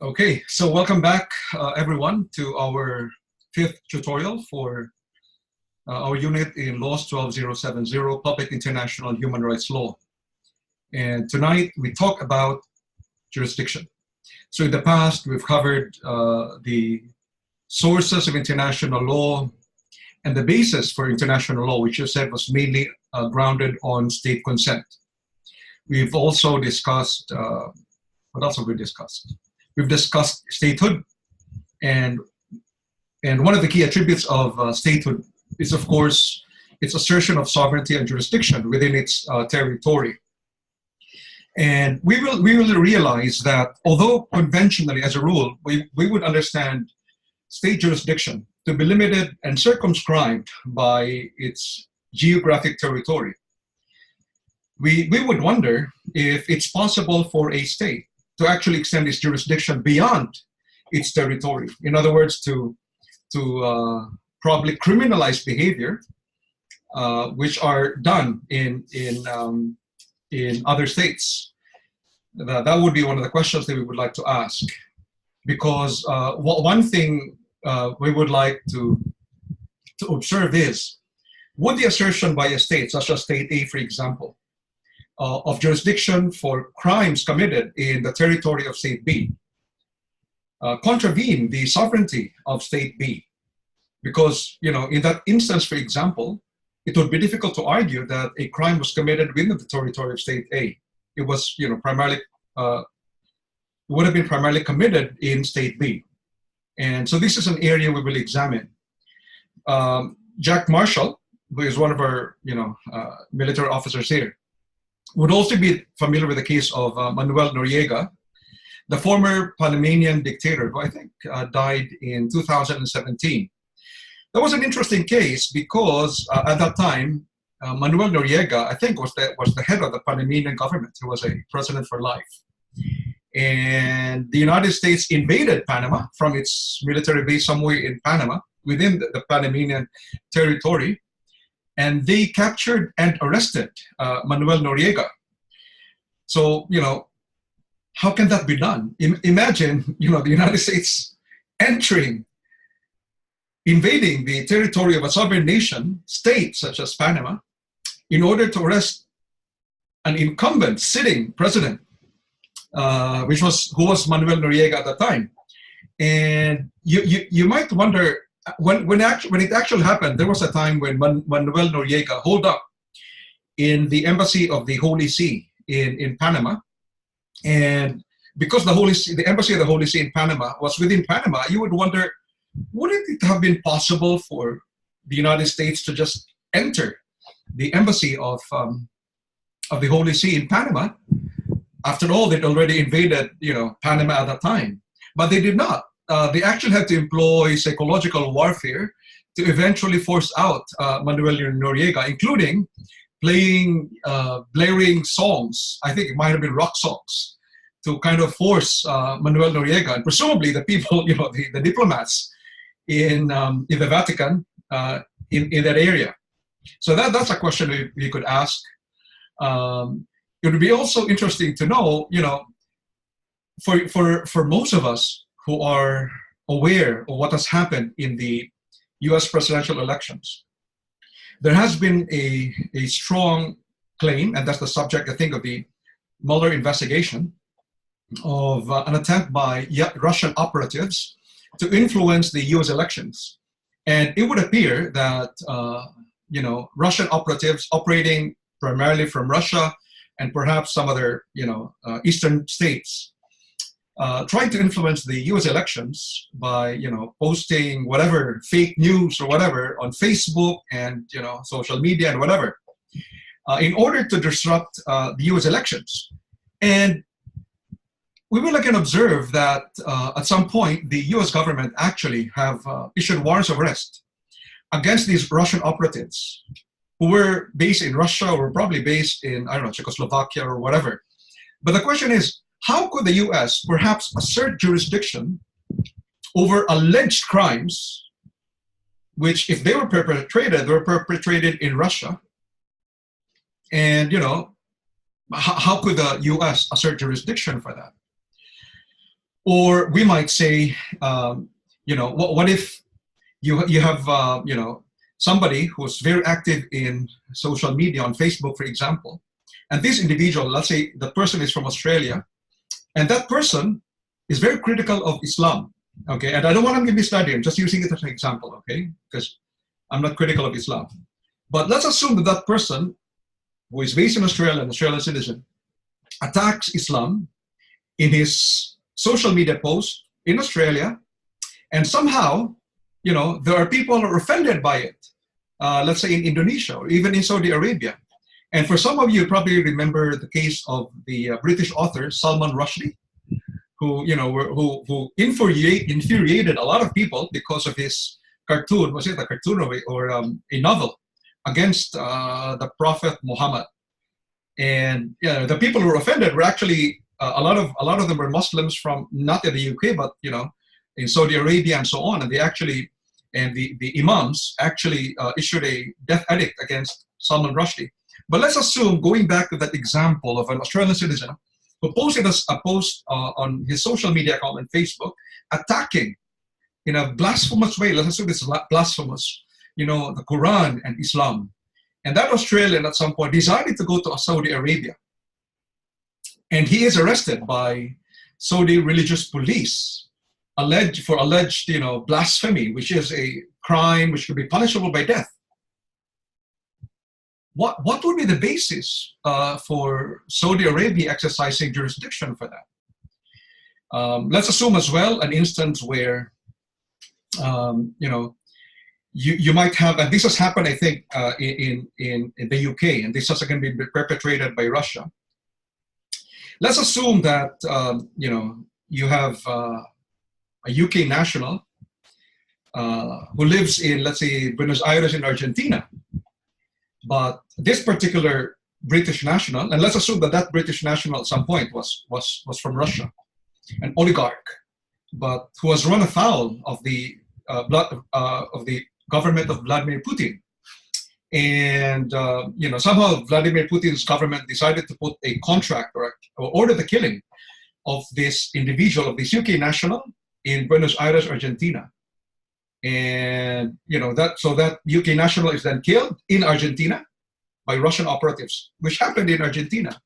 Okay, so welcome back, everyone, to our fifth tutorial for our unit in LAWS12070, Public International Human Rights Law. And tonight we talk about jurisdiction. So in the past, we've covered the sources of international law and the basis for international law, which you said was mainly grounded on state consent. We've also discussed, what else have we discussed? We've discussed statehood, and one of the key attributes of statehood is, of course, its assertion of sovereignty and jurisdiction within its territory. And we will realize that although conventionally, as a rule, we would understand state jurisdiction to be limited and circumscribed by its geographic territory, we would wonder if it's possible for a state to actually extend its jurisdiction beyond its territory. In other words, to probably criminalize behavior which are done in other states. That would be one of the questions that we would like to ask, because one thing we would like to observe is, would the assertion by a state, such as State A, for example, of jurisdiction for crimes committed in the territory of State B contravene the sovereignty of State B? Because, you know, in that instance, for example, it would be difficult to argue that a crime was committed within the territory of State A. It was, you know, primarily would have been primarily committed in State B. And so this is an area we will examine. Jack Marshall, who is one of our, military officers here, would also be familiar with the case of Manuel Noriega, the former Panamanian dictator, who I think died in 2017. That was an interesting case because at that time, Manuel Noriega, I think, was the head of the Panamanian government. He was a president for life. And the United States invaded Panama from its military base somewhere in Panama, within the Panamanian territory. And they captured and arrested Manuel Noriega. So, how can that be done? Imagine, the United States invading the territory of a sovereign nation, state such as Panama, in order to arrest an incumbent sitting president, who was Manuel Noriega at the time. And you might wonder, when it actually happened, there was a time when Manuel Noriega holed up in the embassy of the Holy See in Panama. And because the embassy of the Holy See in Panama was within Panama, you would wonder, wouldn't it have been possible for the United States to just enter the embassy of the Holy See in Panama? After all, they'd already invaded, Panama at that time. But they did not. They actually had to employ psychological warfare to eventually force out Manuel Noriega, including playing blaring songs. I think it might have been rock songs, to kind of force Manuel Noriega and presumably the people, the diplomats in the Vatican in that area. So that's a question we could ask. It would be also interesting to know, for most of us who are aware of what has happened in the US presidential elections, there has been a strong claim, and that's the subject, I think, of the Mueller investigation, of an attempt by Russian operatives to influence the US elections. And it would appear that, Russian operatives operating primarily from Russia and perhaps some other, eastern states, trying to influence the US elections by, posting whatever fake news or whatever on Facebook and, social media and whatever, in order to disrupt the US elections. And we will again observe that at some point, the US government actually have issued warrants of arrest against these Russian operatives who were based in Russia or probably based in, I don't know, Czechoslovakia or whatever. But the question is, how could the US perhaps assert jurisdiction over alleged crimes, which, if they were perpetrated in Russia? And, how could the US assert jurisdiction for that? Or we might say, what if you have somebody who's very active in social media on Facebook, for example, and this individual, let's say the person is from Australia, and that person is very critical of Islam. Okay, and I don't want to be misled, I'm just using it as an example, okay, because I'm not critical of Islam. But let's assume that that person who is based in Australia, an Australian citizen, attacks Islam in his social media post in Australia, and somehow, there are people who are offended by it. Let's say in Indonesia or even in Saudi Arabia. And for some of you probably remember the case of the British author Salman Rushdie, who who infuriated a lot of people because of his cartoon. Was it a cartoon or a novel against the Prophet Muhammad? And the people who were offended were actually a lot of them were Muslims from not in the UK, but in Saudi Arabia and so on. And they actually the imams actually issued a death edict against Salman Rushdie. But let's assume, going back to that example of an Australian citizen who posted a post on his social media account on Facebook, attacking in a blasphemous way. Let's assume it's blasphemous, the Quran and Islam. And that Australian at some point decided to go to Saudi Arabia. And he is arrested by Saudi religious police, alleged blasphemy, which is a crime which could be punishable by death. What would be the basis for Saudi Arabia exercising jurisdiction for that? Let's assume as well an instance where you might have, and this has happened, I think, in the UK, and this has again been perpetrated by Russia. Let's assume that you have a UK national who lives in, let's say, Buenos Aires in Argentina. But this particular British national, and let's assume that that British national at some point was from Russia, an oligarch, but who has run afoul of the government of Vladimir Putin. And somehow Vladimir Putin's government decided to put a contract or order the killing of this individual, of this UK national, in Buenos Aires, Argentina. And that UK national is then killed in Argentina by Russian operatives, which happened in Argentina.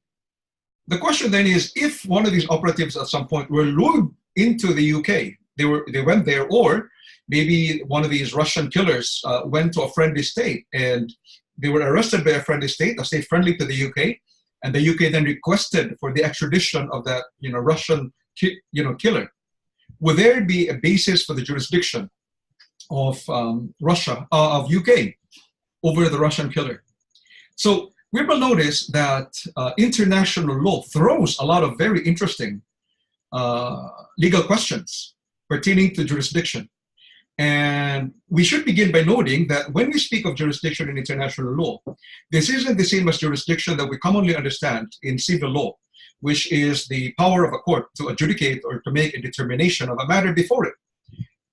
The question then is, if one of these operatives at some point were lured into the UK, they went there, or maybe one of these Russian killers went to a friendly state and they were arrested by a friendly state, a state friendly to the UK, and the UK then requested for the extradition of that Russian killer. Would there be a basis for the jurisdiction of of UK over the Russian killer? So we will notice that international law throws a lot of very interesting legal questions pertaining to jurisdiction. And we should begin by noting that when we speak of jurisdiction in international law, this isn't the same as jurisdiction that we commonly understand in civil law, which is the power of a court to adjudicate or to make a determination of a matter before it.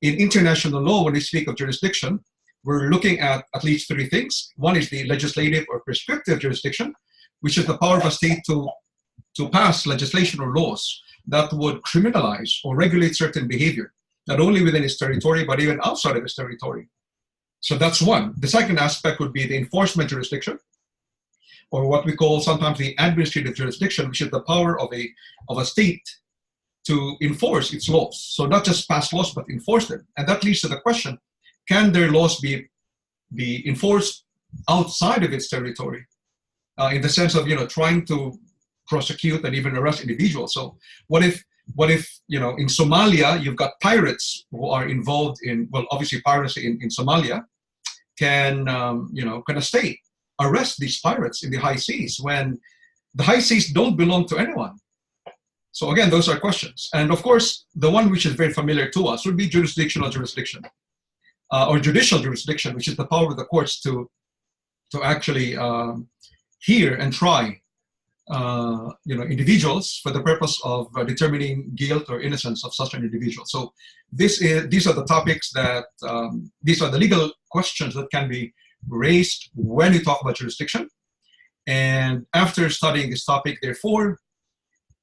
In international law, when we speak of jurisdiction, we're looking at least three things. One is the legislative or prescriptive jurisdiction, which is the power of a state to pass legislation or laws that would criminalize or regulate certain behavior, not only within its territory, but even outside of its territory. So that's one. The second aspect would be the enforcement jurisdiction, or what we call sometimes the administrative jurisdiction, which is the power of a state to enforce its laws. So not just pass laws, but enforce them. And that leads to the question, can their laws be enforced outside of its territory? In the sense of, trying to prosecute and even arrest individuals. So what if in Somalia, you've got pirates who are involved in, well, obviously piracy in Somalia, can a state arrest these pirates in the high seas when the high seas don't belong to anyone? So again, those are questions. And of course, the one which is very familiar to us would be jurisdictional jurisdiction, or judicial jurisdiction, which is the power of the courts to actually hear and try individuals for the purpose of determining guilt or innocence of such an individual. So these are the topics that, these are the legal questions that can be raised when you talk about jurisdiction. And after studying this topic, therefore,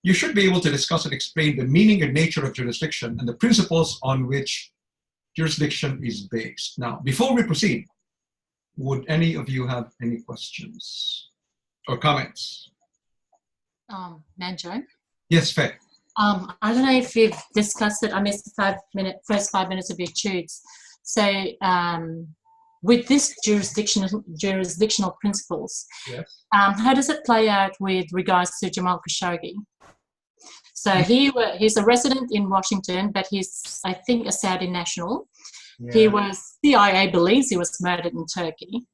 you should be able to discuss and explain the meaning and nature of jurisdiction and the principles on which jurisdiction is based. Now, before we proceed, would any of you have any questions or comments? Manjo? Yes, Faye. I don't know if you've discussed it. I missed the first 5 minutes of your tudes. So with this jurisdictional principles, yes. How does it play out with regards to Jamal Khashoggi? So he's a resident in Washington, but he's, I think, a Saudi national. Yeah. He was, CIA believes he was murdered in Turkey.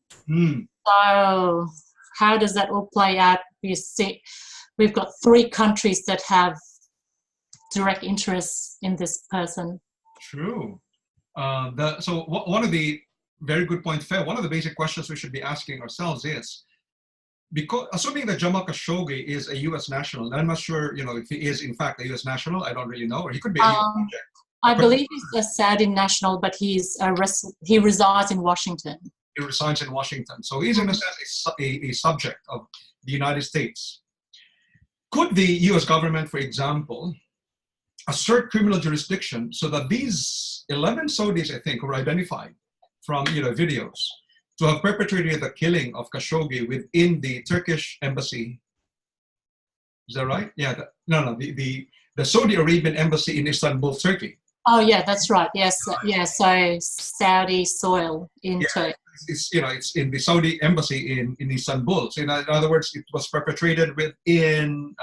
So how does that all play out? You see, we've got 3 countries that have direct interests in this person. True. So one of the very good point, Fair. One of the basic questions we should be asking ourselves is, because assuming that Jamal Khashoggi is a U.S. national, and I'm not sure, if he is in fact a U.S. national, I don't really know, or he could be a U.S. subject. I believe he's a Saudi national, but he resides in Washington. He resides in Washington, so he's in a sense a subject of the United States. Could the U.S. government, for example, assert criminal jurisdiction so that these 11 Saudis, I think, were identified from videos to have perpetrated the killing of Khashoggi within the Turkish embassy? Is that right? Yeah. The Saudi Arabian embassy in Istanbul, Turkey. Oh yeah, that's right. Yes, yeah. So Saudi soil in Turkey. It's in the Saudi embassy in Istanbul. So in other words, it was perpetrated within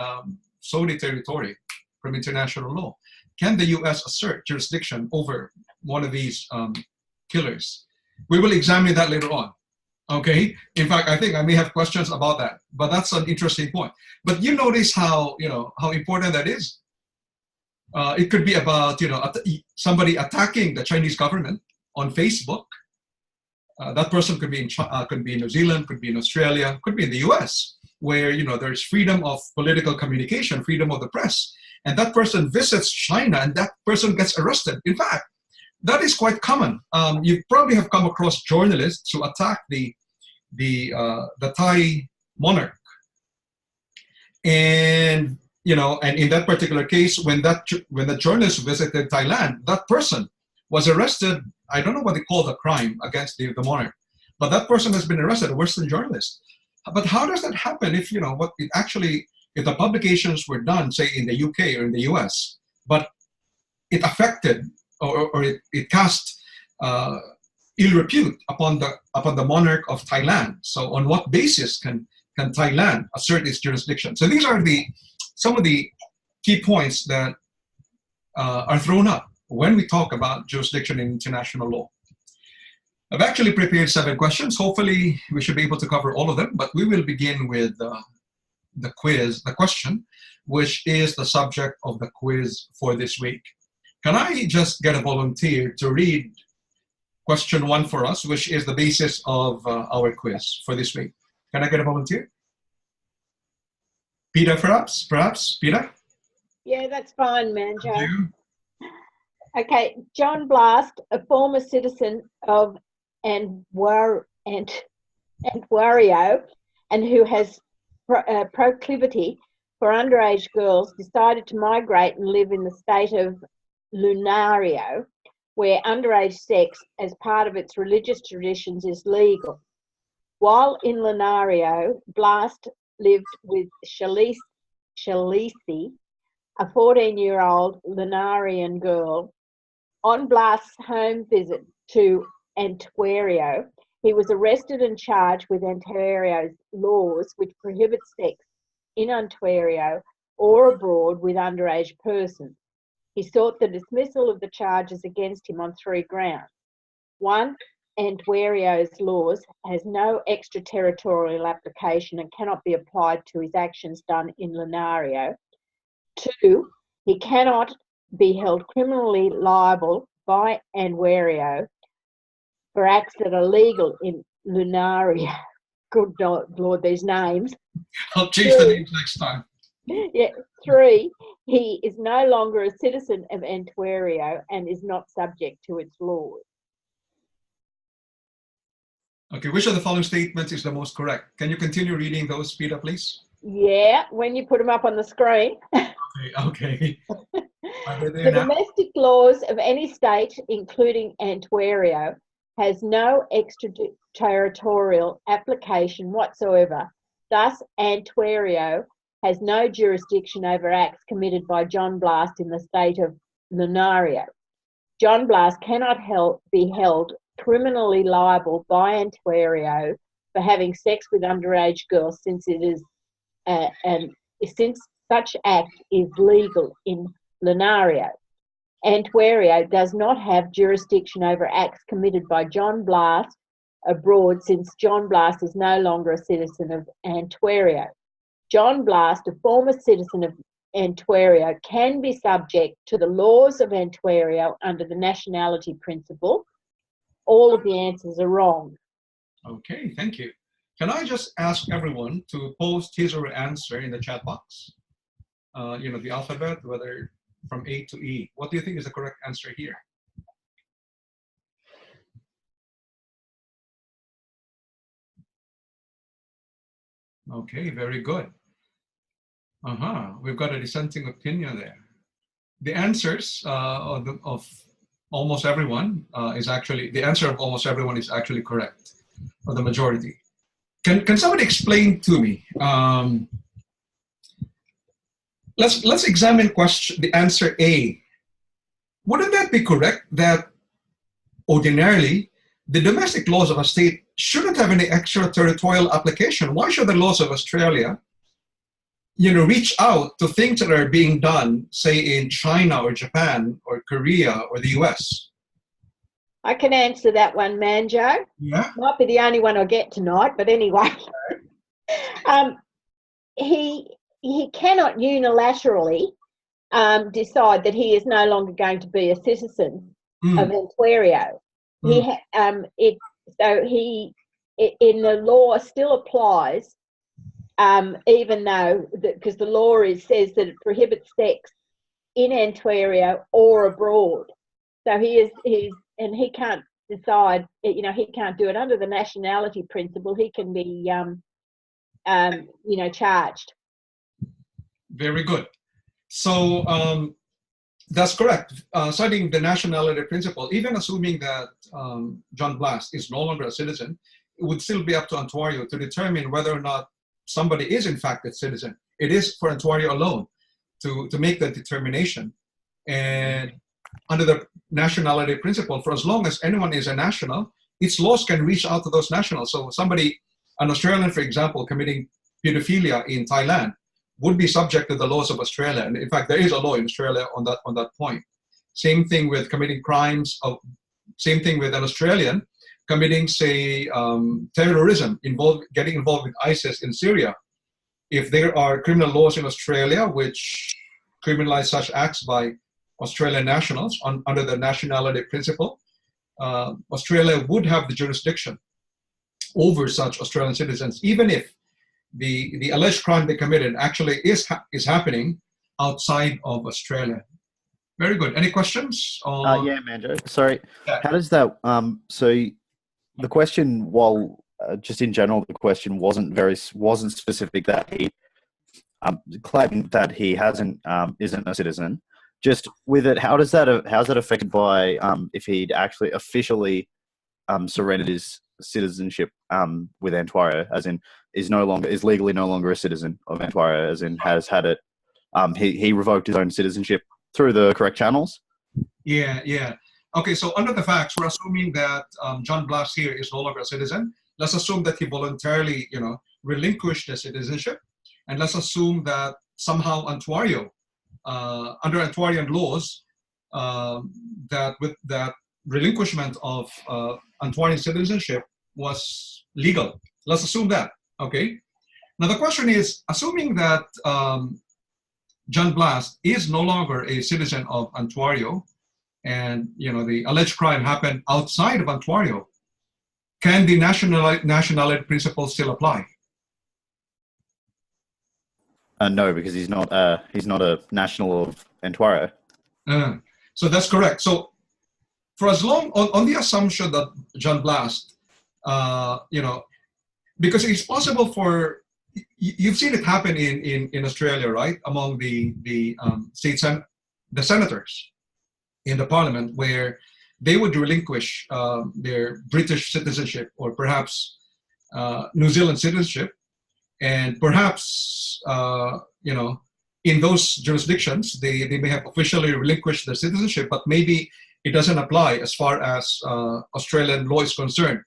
Saudi territory from international law. Can the U.S. assert jurisdiction over one of these killers? We will examine that later on. Okay. In fact, I think I may have questions about that, but that's an interesting point. But you notice how important that is. It could be about somebody attacking the Chinese government on Facebook. That person could be in New Zealand, could be in Australia, could be in the U.S., where there's freedom of political communication, freedom of the press, and that person visits China and that person gets arrested. In fact, that is quite common. You probably have come across journalists who attack the Thai monarch, and and in that particular case, when the journalist visited Thailand, that person was arrested. I don't know what they call the crime against the monarch, but that person has been arrested, a Western journalist. But how does that happen if if the publications were done, say in the UK or in the US, but it affected or it cast ill repute upon the monarch of Thailand? So on what basis can Thailand assert its jurisdiction? So these are some of the key points that are thrown up when we talk about jurisdiction in international law. I've actually prepared 7 questions. Hopefully we should be able to cover all of them, but we will begin with the question, which is the subject of the quiz for this week. Can I just get a volunteer to read question 1 for us, which is the basis of our quiz for this week? Can I get a volunteer? Peter, perhaps? Peter? Yeah, that's fine, Manjo. Okay, John Blast, a former citizen of Antuario and who has proclivity for underage girls, decided to migrate and live in the state of Lunario, where underage sex as part of its religious traditions is legal. While in Lunario, Blast lived with Shalisi, a 14-year-old Lunarian girl. On Blast's home visit to Antuario, he was arrested and charged with Ontario's laws which prohibit sex in Ontario or abroad with underage persons. He sought the dismissal of the charges against him on 3 grounds. 1, Ontario's laws has no extraterritorial application and cannot be applied to his actions done in Lunario. 2, he cannot be held criminally liable by Ontario for acts that are legal in Lunario. Good Lord, these names. I'll change the names next time. Yeah. 3, he is no longer a citizen of Ontario and is not subject to its laws. Okay, which of the following statements is the most correct? Can you continue reading those, Peter, please? Yeah, when you put them up on the screen. Okay. Are they The there now? domestic laws of any state, including Ontario, has no extraterritorial application whatsoever. Thus, Ontario has no jurisdiction over acts committed by John Blast in the state of Ontario. John Blast cannot be held criminally liable by Ontario for having sex with underage girls, since it is since such act is legal in Ontario. Ontario does not have jurisdiction over acts committed by John Blast abroad, since John Blast is no longer a citizen of Ontario. John Blast, a former citizen of Ontario, can be subject to the laws of Ontario under the Nationality Principle. All of the answers are wrong. Okay, thank you. Can I just ask everyone to post his or her answer in the chat box? The alphabet, whether from A to E. What do you think is the correct answer here? Okay, very good. We've got a dissenting opinion there. The answers of almost everyone is actually, the answer of almost everyone is actually correct, or the majority. Can somebody explain to me? Let's examine the answer A. Wouldn't that be correct that ordinarily the domestic laws of a state shouldn't have any extraterritorial application? Why should the laws of Australia, reach out to things that are being done, say in China or Japan or Korea or the US? I can answer that one, Manjo. Yeah. Might be the only one I'll get tonight, but anyway. He cannot unilaterally decide that he is no longer going to be a citizen of Ontario. In the law still applies, even though because the law says that it prohibits sex in Ontario or abroad. So he can't decide. He can't do it under the Nationality Principle. He can be charged. Very good. So that's correct. Citing the Nationality Principle, even assuming that John Blast is no longer a citizen, it would still be up to Ontario to determine whether or not somebody is in fact a citizen. It is for Ontario alone to make that determination. And under the Nationality Principle, for as long as anyone is a national, its laws can reach out to those nationals. So an Australian, for example, committing pedophilia in Thailand would be subject to the laws of Australia. And in fact, there is a law in Australia on that point. Same thing with committing crimes. Same thing with an Australian committing, say, terrorism, getting involved with ISIS in Syria. If there are criminal laws in Australia which criminalize such acts by Australian nationals under the Nationality Principle, Australia would have the jurisdiction over such Australian citizens, even if the alleged crime they committed actually is happening outside of Australia. Very good. Any questions? Yeah, Manjo. Sorry. Yeah. How does that? So the question, while just in general, the question wasn't specific that he claimed that he isn't a citizen. Just with it, how's that affected by if he'd actually officially surrendered his citizenship with Ontario, as in is legally no longer a citizen of Ontario, as in has had it, he revoked his own citizenship through the correct channels? Yeah. Okay, so under the facts, we're assuming that John Blast here is no longer a citizen. Let's assume that he voluntarily, relinquished his citizenship, and let's assume that somehow Ontario, under Ontarian laws, that with that relinquishment of Ontarian citizenship was legal. Let's assume that. Okay. Now the question is, assuming that John Blast is no longer a citizen of Ontario, and the alleged crime happened outside of Ontario, can the Nationality Principle still apply? No, because he's not a national of Ontario. So that's correct. So for as long on the assumption that John Blast, because it's possible for you've seen it happen in Australia, right? Among the senators in the parliament, where they would relinquish their British citizenship or perhaps New Zealand citizenship, and perhaps in those jurisdictions they may have officially relinquished their citizenship, but maybe it doesn't apply as far as Australian law is concerned.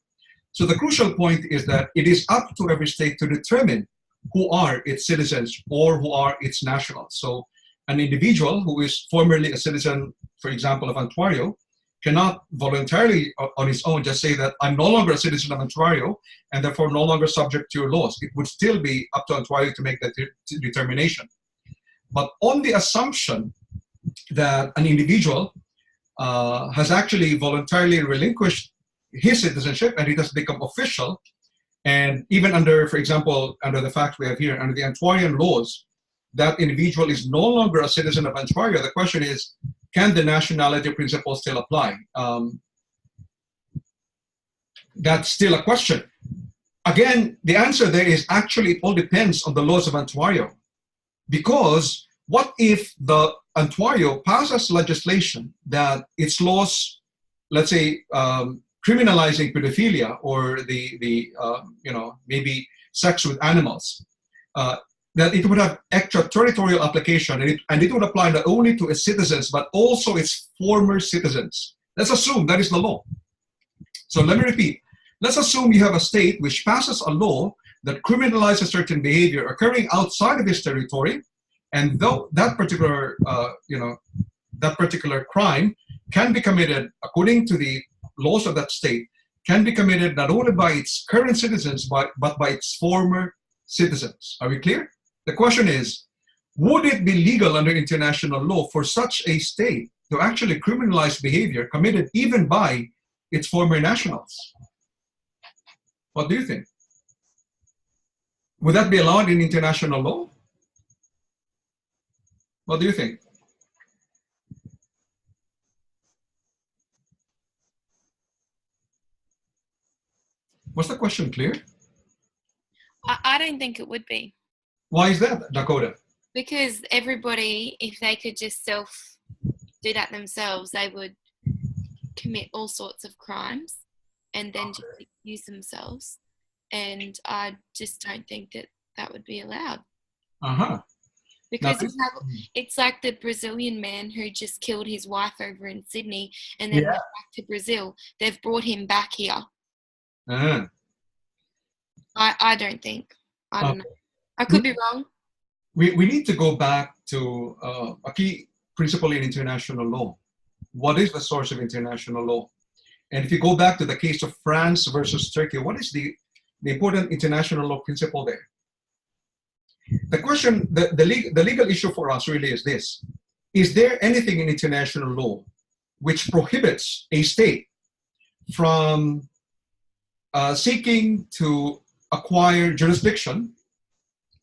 So the crucial point is that it is up to every state to determine who are its citizens or who are its nationals. So an individual who is formerly a citizen, for example, of Ontario, cannot voluntarily on his own just say that I'm no longer a citizen of Ontario and therefore no longer subject to your laws. It would still be up to Ontario to make that determination. But on the assumption that an individual has actually voluntarily relinquished his citizenship and it has become official, and even under, for example, under the fact we have here, under the Ontarian laws, that individual is no longer a citizen of Ontario, the question is, can the nationality principle still apply? That's still a question. Again, the answer there is actually it all depends on the laws of Ontario. Because what if the Ontario passes legislation that its laws, let's say, criminalizing pedophilia or maybe sex with animals, that it would have extraterritorial application, and it would apply not only to its citizens but also its former citizens. Let's assume that is the law. So let me repeat. Let's assume you have a state which passes a law that criminalizes certain behavior occurring outside of its territory, and though that particular crime can be committed according to the laws of that state, can be committed not only by its current citizens but by its former citizens. Are we clear? The question is, would it be legal under international law for such a state to actually criminalize behavior committed even by its former nationals? What do you think? Would that be allowed in international law? What do you think? Was the question clear? I don't think it would be. Why is that, Dakota? Because everybody, if they could just do that themselves, they would commit all sorts of crimes and then just use themselves. And I just don't think that would be allowed. Uh-huh. Because it's like the Brazilian man who just killed his wife over in Sydney and then went back to Brazil. They've brought him back here. Uh-huh. I don't think. I don't know. I could be wrong. We need to go back to a key principle in international law. What is the source of international law? And if you go back to the case of France versus Turkey, what is the important international law principle there? The question, the legal issue for us really is this. Is there anything in international law which prohibits a state from seeking to acquire jurisdiction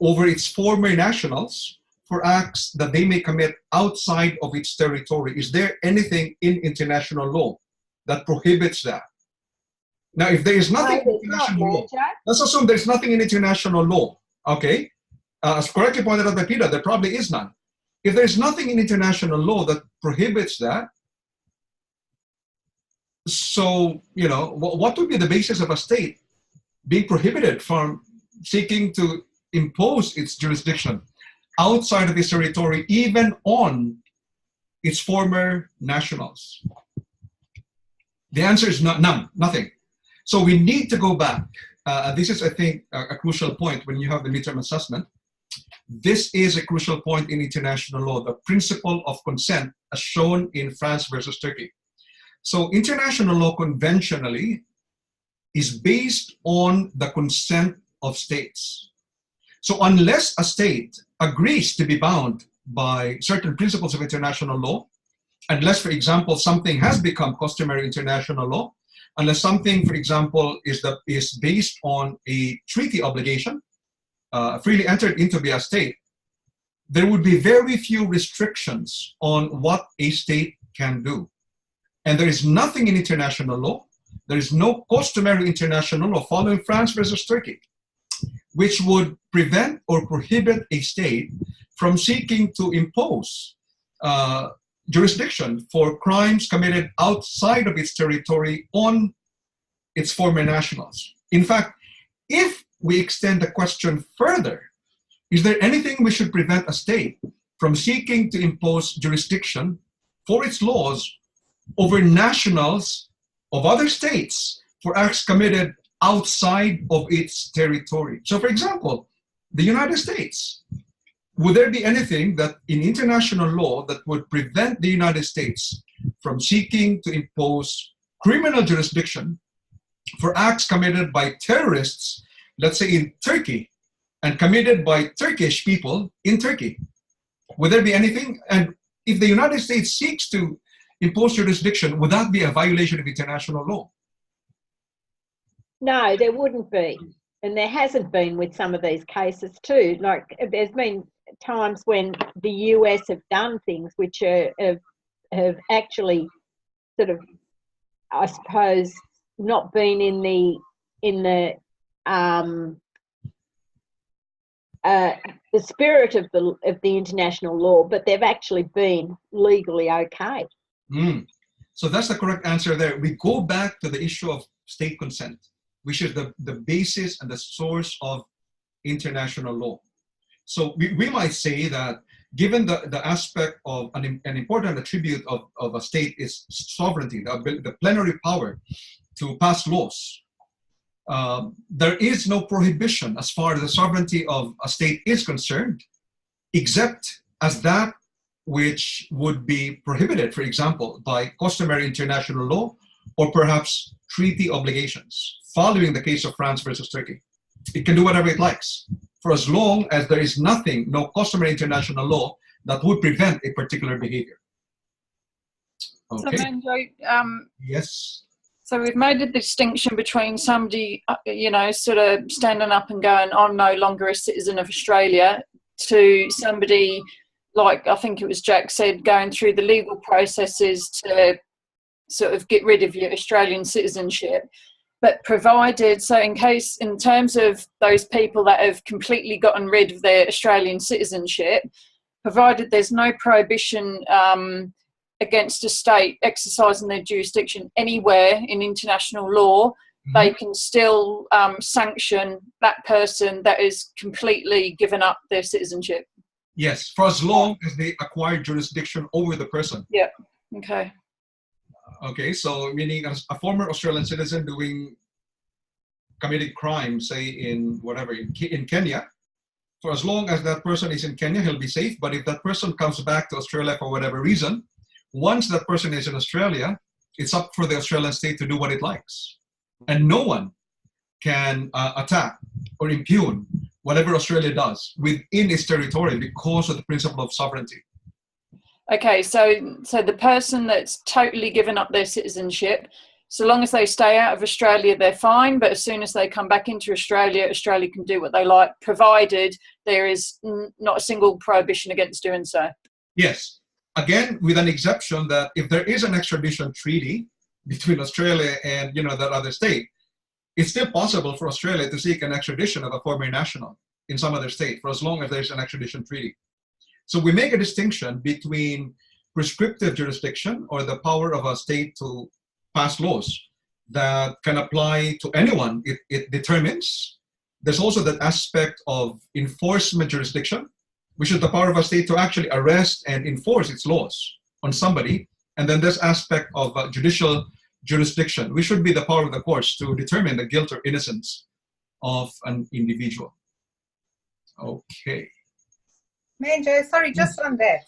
over its former nationals for acts that they may commit outside of its territory? Is there anything in international law that prohibits that? Now, if there is nothing in international law, let's assume there's nothing in international law, okay? As correctly pointed out by Peter, there probably is none. If there's nothing in international law that prohibits that, so, what would be the basis of a state being prohibited from seeking to impose its jurisdiction outside of its territory, even on its former nationals? The answer is none, nothing. So we need to go back. This is, I think, a crucial point when you have the midterm assessment. This is a crucial point in international law, the principle of consent as shown in France versus Turkey. So international law conventionally is based on the consent of states. So unless a state agrees to be bound by certain principles of international law, unless, for example, something has become customary international law, unless something, for example, is based on a treaty obligation, freely entered into by a state, there would be very few restrictions on what a state can do. And there is nothing in international law. There is no customary international law following France versus Turkey, which would prevent or prohibit a state from seeking to impose jurisdiction for crimes committed outside of its territory on its former nationals. In fact, if we extend the question further, is there anything we should prevent a state from seeking to impose jurisdiction for its laws over nationals of other states for acts committed outside of its territory? So, for example, the United States. Would there be anything that in international law that would prevent the United States from seeking to impose criminal jurisdiction for acts committed by terrorists, let's say in Turkey, and committed by Turkish people in Turkey? Would there be anything? And if the United States seeks to impose jurisdiction, would that be a violation of international law? No, there wouldn't be. And there hasn't been with some of these cases too. Like there's been times when the US have done things which have actually sort of, I suppose, not been in the spirit of the international law, but they've actually been legally okay. So that's the correct answer there. We go back to the issue of state consent, which is the basis and the source of international law. So we might say that given the aspect of an important attribute of a state is sovereignty, the plenary power to pass laws, there is no prohibition as far as the sovereignty of a state is concerned, except as that which would be prohibited, for example, by customary international law or perhaps treaty obligations, following the case of France versus Turkey. It can do whatever it likes, for as long as there is nothing, no customary international law that would prevent a particular behavior. Okay. So, Manjo, Yes. so we've made a distinction between somebody, sort of standing up and going, I'm no longer a citizen of Australia, to somebody, like I think it was Jack said, going through the legal processes to sort of get rid of your Australian citizenship. But provided, so in terms of those people that have completely gotten rid of their Australian citizenship, provided there's no prohibition against a state exercising their jurisdiction anywhere in international law, they can still sanction that person that is completely given up their citizenship. Yes, for as long as they acquire jurisdiction over the person. Yeah, okay. Okay, so meaning a former Australian citizen committing crime, say in Kenya, for as long as that person is in Kenya, he'll be safe. But if that person comes back to Australia for whatever reason, once that person is in Australia, it's up for the Australian state to do what it likes. And no one can attack or impugn whatever Australia does within its territory because of the principle of sovereignty. Okay, so the person that's totally given up their citizenship, so long as they stay out of Australia, they're fine. But as soon as they come back into Australia, Australia can do what they like, provided there is not a single prohibition against doing so. Yes. Again, with an exception that if there is an extradition treaty between Australia and that other state, it's still possible for Australia to seek an extradition of a former national in some other state for as long as there's an extradition treaty. So we make a distinction between prescriptive jurisdiction, or the power of a state to pass laws that can apply to anyone it determines. There's also that aspect of enforcement jurisdiction, which is the power of a state to actually arrest and enforce its laws on somebody. And then this aspect of judicial jurisdiction, which should be the power of the courts to determine the guilt or innocence of an individual. Okay. Manjo, sorry, just on that.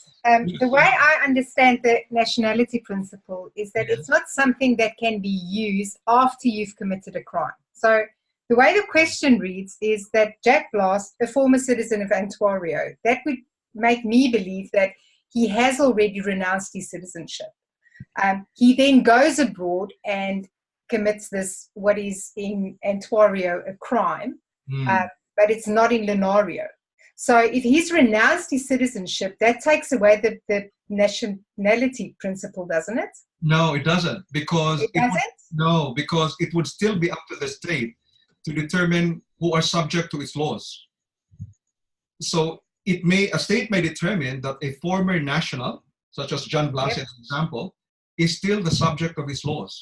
The way I understand the nationality principle is that it's not something that can be used after you've committed a crime. So the way the question reads is that Jack Blast, a former citizen of Ontario, that would make me believe that he has already renounced his citizenship. He then goes abroad and commits what is in Ontario a crime, but it's not in Lenario. So if he's renounced his citizenship, that takes away the nationality principle, doesn't it? No, it doesn't, because it doesn't? Because it would still be up to the state to determine who are subject to its laws. So a state may determine that a former national, such as John Blas, as an example, is still the subject of its laws.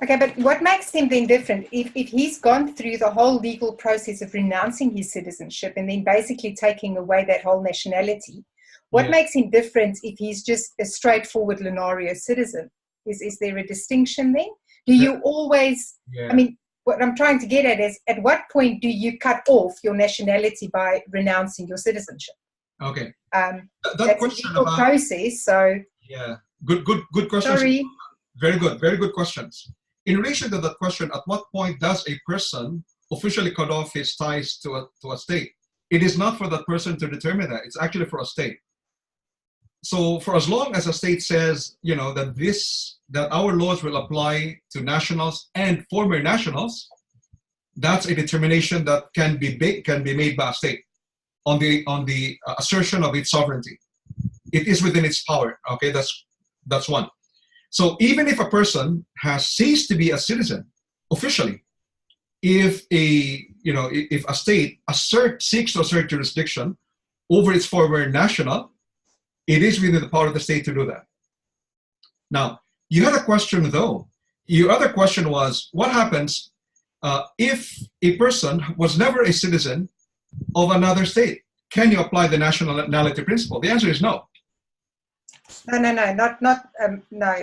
Okay, but what makes him then different? If he's gone through the whole legal process of renouncing his citizenship and then basically taking away that whole nationality, what makes him different if he's just a straightforward Lunario citizen? Is there a distinction there? Do you always, I mean, what I'm trying to get at is, at what point do you cut off your nationality by renouncing your citizenship? Okay. That that's a legal process, so... Yeah, good questions. Sorry. Very good questions. In relation to that question, at what point does a person officially cut off his ties to a state? It is not for that person to determine that. It's actually for a state. So for as long as a state says, you know, that our laws will apply to nationals and former nationals, that's a determination that can be made by a state on the assertion of its sovereignty. It is within its power. Okay, that's one. So even if a person has ceased to be a citizen officially, if a state seeks to assert jurisdiction over its former national, it is within the power of the state to do that. Now, you had a question though. Your other question was, what happens if a person was never a citizen of another state? Can you apply the nationality principle? The answer is no. No.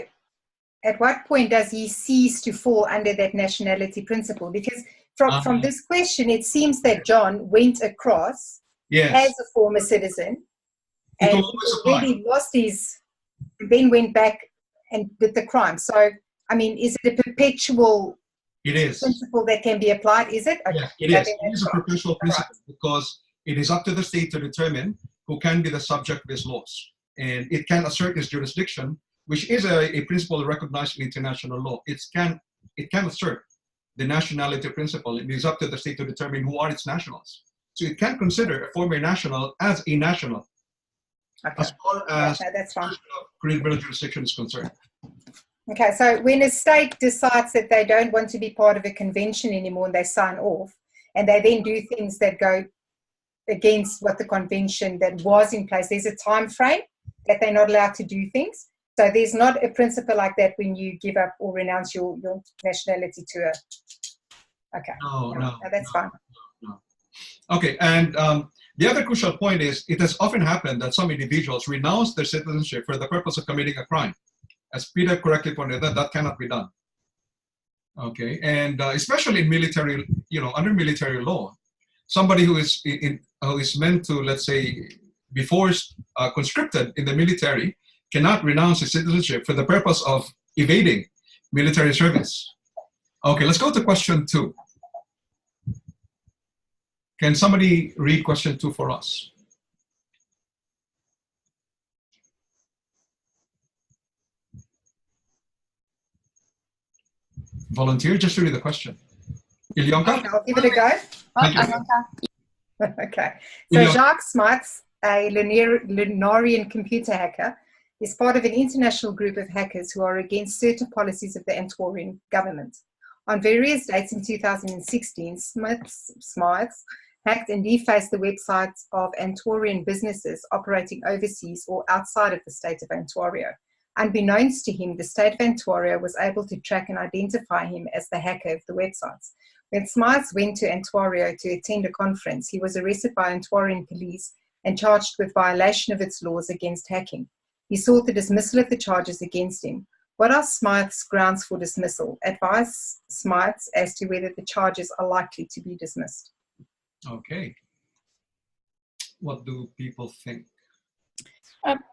At what point does he cease to fall under that nationality principle? Because from this question, it seems that John went across as a former citizen, and he already lost then went back and did the crime. So, I mean, is it a perpetual principle that can be applied? Is it? Okay. Yes, it is. It is a perpetual principle because it is up to the state to determine who can be the subject of its laws. And it can assert its jurisdiction, which is a principle recognized in international law. It can assert the nationality principle. It is up to the state to determine who are its nationals. So it can consider a former national as a national, as far as that's fine. criminal jurisdiction is concerned. Okay, so when a state decides that they don't want to be part of a convention anymore and they sign off, and they then do things that go against what the convention that was in place, there's a time frame that they're not allowed to do things. So there's not a principle like that when you give up or renounce your nationality to a... Okay. No, that's fine. No. Okay, and the other crucial point is it has often happened that some individuals renounce their citizenship for the purpose of committing a crime. As Peter correctly pointed out, that cannot be done. Okay, and especially in military, under military law, somebody who is meant to, let's say, be forced, conscripted in the military, cannot renounce his citizenship for the purpose of evading military service. Okay, let's go to question 2. Can somebody read question 2 for us? Volunteer, just read the question. Ilyonka? Okay, I'll give it a go. Okay. So Ilyonka. Jacques Smarts, a Lunarian computer hacker, is part of an international group of hackers who are against certain policies of the Antoian government. On various dates in 2016, Smarts hacked and defaced the websites of Antoian businesses operating overseas or outside of the state of Ontario. Unbeknownst to him, the state of Ontario was able to track and identify him as the hacker of the websites. When Smarts went to Ontario to attend a conference, he was arrested by Ontario police and charged with violation of its laws against hacking. He sought the dismissal of the charges against him. What are Smarts' grounds for dismissal? Advise Smarts as to whether the charges are likely to be dismissed. Okay. What do people think?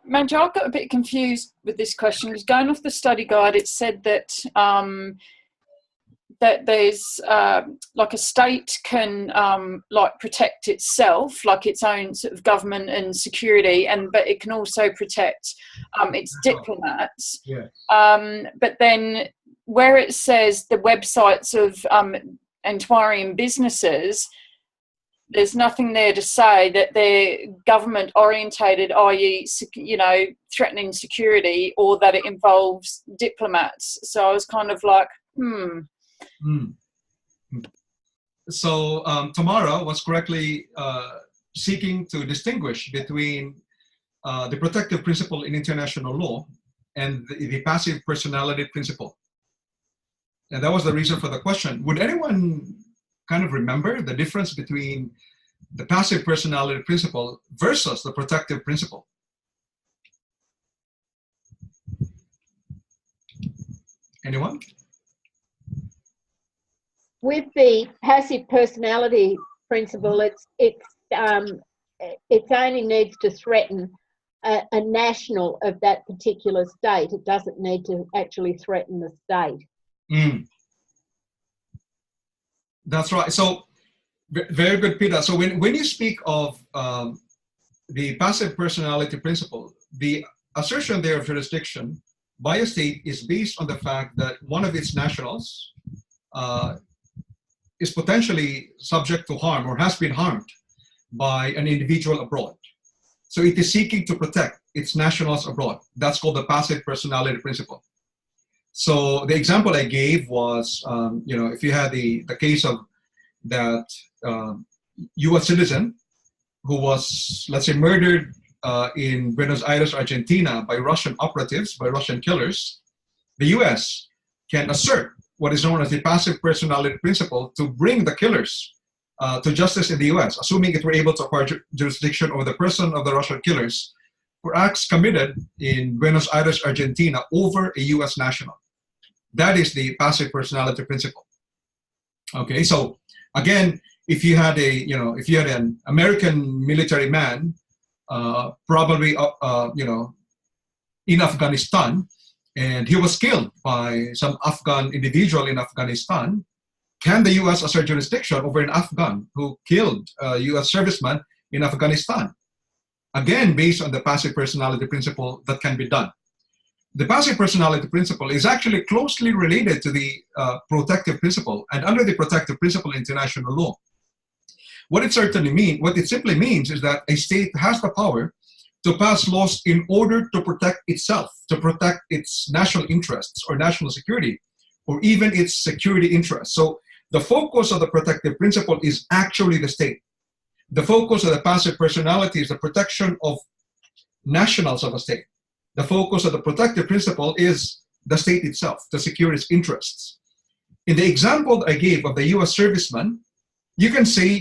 Manjo, I got a bit confused with this question because going off the study guide, it said that that there's like a state can like protect itself, like its own sort of government and security, but it can also protect its diplomats. Yes. But then where it says the websites of Antoian businesses, there's nothing there to say that they're government orientated, i.e., threatening security, or that it involves diplomats. So I was kind of like, So Tamara was correctly seeking to distinguish between the protective principle in international law and the passive personality principle. And that was the reason for the question. Would anyone kind of remember the difference between the passive personality principle versus the protective principle? Anyone? With the passive personality principle, it only needs to threaten a national of that particular state. It doesn't need to actually threaten the state. That's right. So very good, Peter. So when you speak of the passive personality principle, the assertion there of jurisdiction by a state is based on the fact that one of its nationals is potentially subject to harm or has been harmed by an individual abroad. So it is seeking to protect its nationals abroad. That's called the passive personality principle. So the example I gave was, if you had the case of that U.S. citizen who was, let's say, murdered in Buenos Aires, Argentina by Russian operatives, by Russian killers, the U.S. can assert what is known as the passive personality principle to bring the killers to justice in the U.S., assuming it were able to acquire jurisdiction over the person of the Russian killers for acts committed in Buenos Aires, Argentina over a U.S. national. That is the passive personality principle. Okay, so again, if you had an American military man, probably in Afghanistan, and he was killed by some Afghan individual in Afghanistan, can the U.S. assert jurisdiction over an Afghan who killed a U.S. serviceman in Afghanistan? Again, based on the passive personality principle, that can be done. The passive personality principle is actually closely related to the protective principle, and under the protective principle in international law. What it simply means is that a state has the power to pass laws in order to protect itself, to protect its national interests or national security, or even its security interests. So the focus of the protective principle is actually the state. The focus of the passive personality is the protection of nationals of a state. The focus of the protective principle is the state itself, to secure its interests. In the example that I gave of the U.S. serviceman, you can see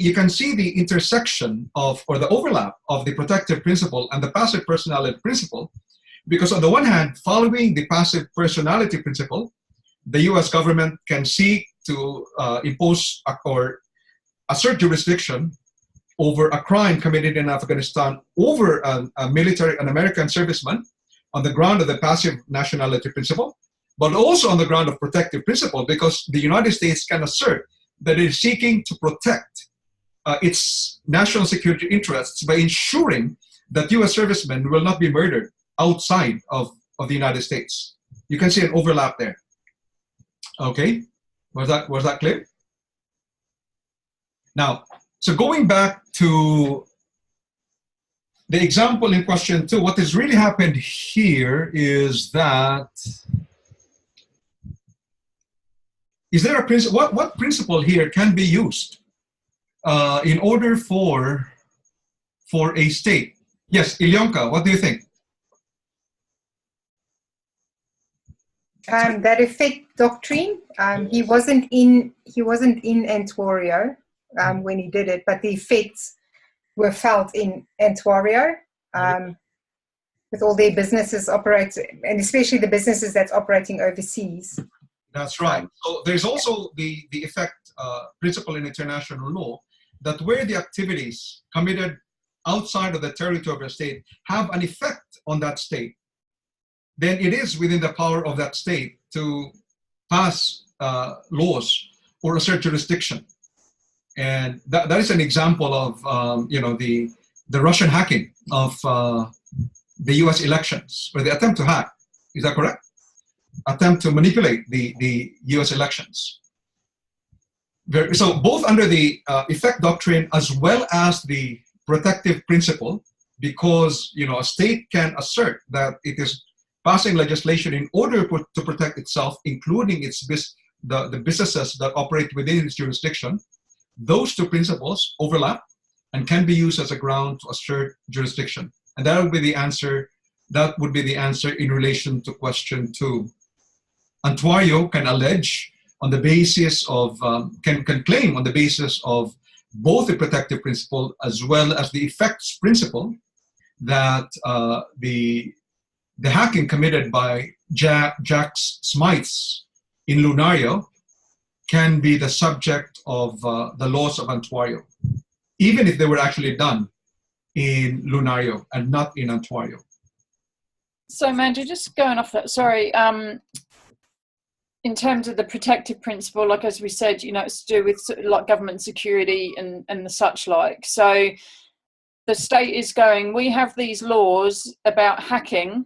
the intersection of, or the overlap of the protective principle and the passive personality principle, because on the one hand, following the passive personality principle, the U.S. government can seek to impose or assert jurisdiction over a crime committed in Afghanistan over an American serviceman on the ground of the passive nationality principle, but also on the ground of protective principle, because the United States can assert that it is seeking to protect its national security interests by ensuring that U.S. servicemen will not be murdered outside of the United States. You can see an overlap there. Okay, was that clear? Now, so going back to the example in question 2, what has really happened here is that, is there a principle, what principle here can be used in order for a state? Yes, Ilyonka, what do you think? That effect doctrine. He wasn't in Ontario when he did it, but the effects were felt in Ontario with all their businesses operating, and especially the businesses that's operating overseas. That's right. So there's also the effect principle in international law that where the activities committed outside of the territory of a state have an effect on that state, then it is within the power of that state to pass laws or assert jurisdiction. And that is an example of the Russian hacking of the U.S. elections, or the attempt to hack. Is that correct? Attempt to manipulate the U.S. elections. So both under the effect doctrine as well as the protective principle, because a state can assert that it is passing legislation in order to protect itself, including the businesses that operate within its jurisdiction, those two principles overlap and can be used as a ground to assert jurisdiction. And that would be the answer. That would be the answer in relation to question 2. Antuario can allege on the basis of, can claim on the basis of both the protective principle as well as the effects principle that the hacking committed by Jack Smythes in Lunario can be the subject of the laws of Antuario, even if they were actually done in Lunario and not in Antuario. So, Manjo, just going off that, sorry, in terms of the protective principle, like as we said, you know, it's to do with like government security and the such like. So the state is going, we have these laws about hacking,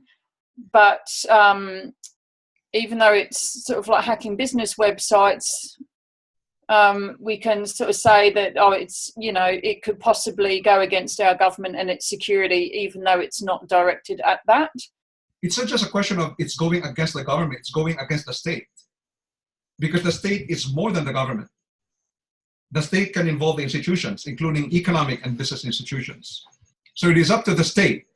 but even though it's sort of like hacking business websites, we can sort of say that, oh, it's, you know, it could possibly go against our government and its security, even though it's not directed at that. It's not just a question of it's going against the government, it's going against the state. Because the state is more than the government. The state can involve the institutions, including economic and business institutions. So it is up to the state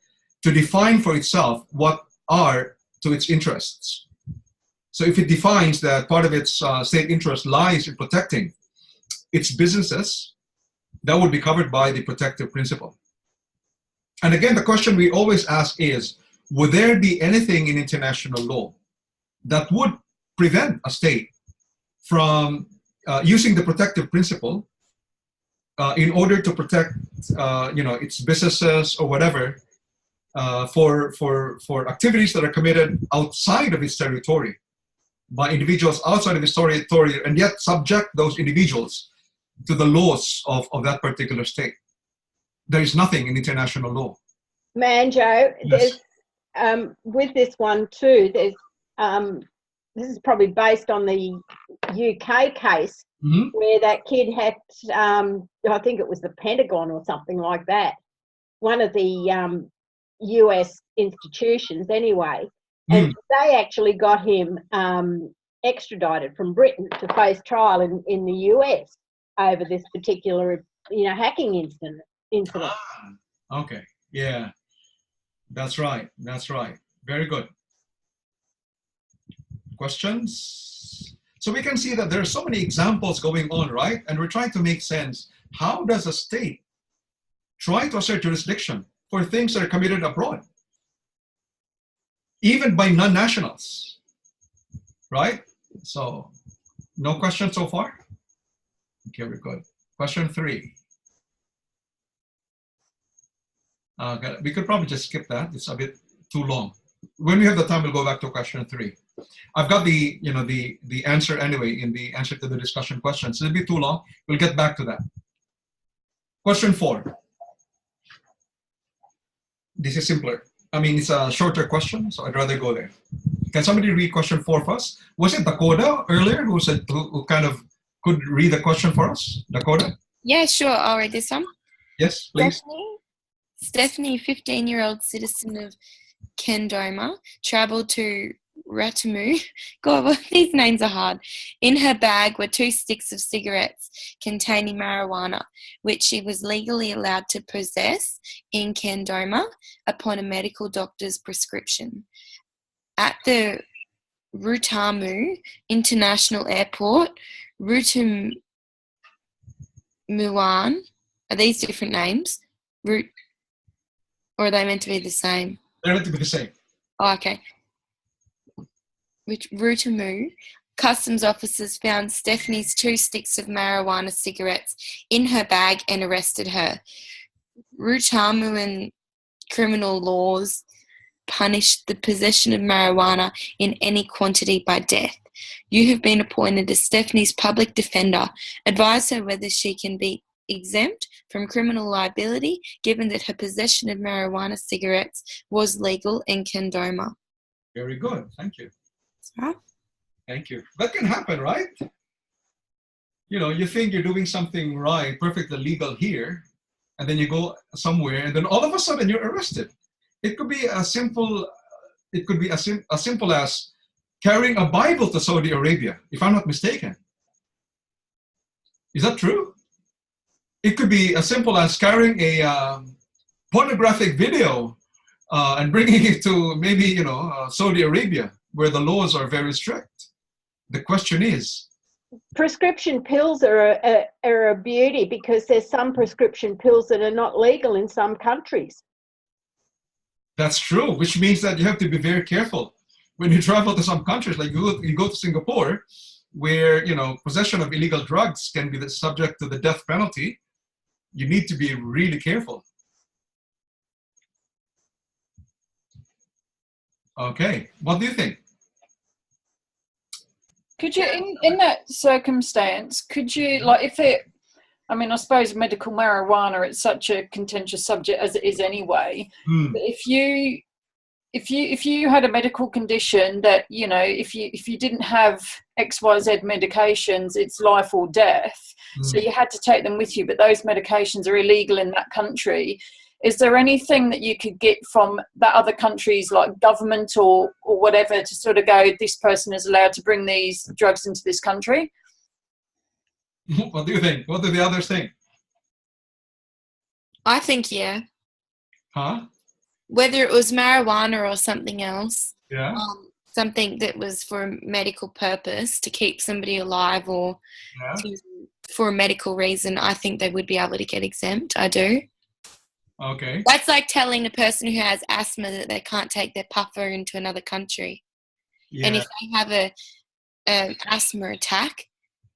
to define for itself what are to its interests. So if it defines that part of its state interest lies in protecting its businesses, that would be covered by the protective principle. And again, the question we always ask is, would there be anything in international law that would prevent a state from using the protective principle in order to protect, you know, its businesses or whatever for activities that are committed outside of its territory by individuals outside of its territory, and yet subject those individuals to the laws of that particular state? There is nothing in international law. Manjo, Yes. There's with this one too. There's this is probably based on the UK case where that kid had, I think it was the Pentagon or something like that, one of the US institutions anyway, and they actually got him extradited from Britain to face trial in the US over this particular, you know, hacking incident. Okay, yeah, that's right, that's right. Very good. Questions? So we can see that there are so many examples going on, right? And we're trying to make sense. How does a state try to assert jurisdiction for things that are committed abroad, even by non-nationals, right? So no questions so far? Okay, we're good. Question 3. We could probably just skip that. It's a bit too long. When we have the time, we'll go back to question 3. I've got the, you know, the answer anyway in the answer to the discussion questions. It'll be too long. We'll get back to that. Question 4. This is simpler. I mean, it's a shorter question, so I'd rather go there. Can somebody read question 4 first? Was it Dakota earlier who said who kind of could read the question for us? Dakota? Yeah, sure. I'll read this one. Yes, please. Stephanie, 15-year-old citizen of Kendoma, traveled to Ratamu. God, well, these names are hard. In her bag were 2 sticks of cigarettes containing marijuana, which she was legally allowed to possess in Kendoma upon a medical doctor's prescription. At the Rutamu International Airport, Rutamuan, are these different names? Or are they meant to be the same? They're meant to be the same. Oh, okay. Which Rutamu, customs officers found Stephanie's 2 sticks of marijuana cigarettes in her bag and arrested her. Rutamuan criminal laws punished the possession of marijuana in any quantity by death. You have been appointed as Stephanie's public defender. Advise her whether she can be exempt from criminal liability given that her possession of marijuana cigarettes was legal in Kendoma. Very good. Thank you. Right. Thank you. That can happen, right? You know, you think you're doing something right, perfectly legal here, and then you go somewhere, and then all of a sudden you're arrested. It could be as simple. It could be as simple as carrying a Bible to Saudi Arabia, if I'm not mistaken. Is that true? It could be as simple as carrying a pornographic video and bringing it to maybe, Saudi Arabia, where the laws are very strict. The question is, prescription pills are a beauty, because there's some prescription pills that are not legal in some countries. that's true, which means that you have to be very careful when you travel to some countries. Like you go to Singapore, where possession of illegal drugs can be subject to the death penalty. You need to be really careful. Okay, what do you think? Could you, in that circumstance, could you, like, if it, I mean, I suppose medical marijuana, it's such a contentious subject as it is anyway. But if you had a medical condition that, if you didn't have XYZ medications, it's life or death. So you had to take them with you, but those medications are illegal in that country. Is there anything that you could get from that other country's, like, government or whatever, to sort of go, this person is allowed to bring these drugs into this country? What do you think? What do the others think? I think, yeah. Huh? Whether it was marijuana or something else, Yeah. Something that was for a medical purpose, to keep somebody alive or for a medical reason, I think they would be able to get exempt. I do. Okay. That's like telling a person who has asthma that they can't take their puffer into another country. Yeah. And if they have an asthma attack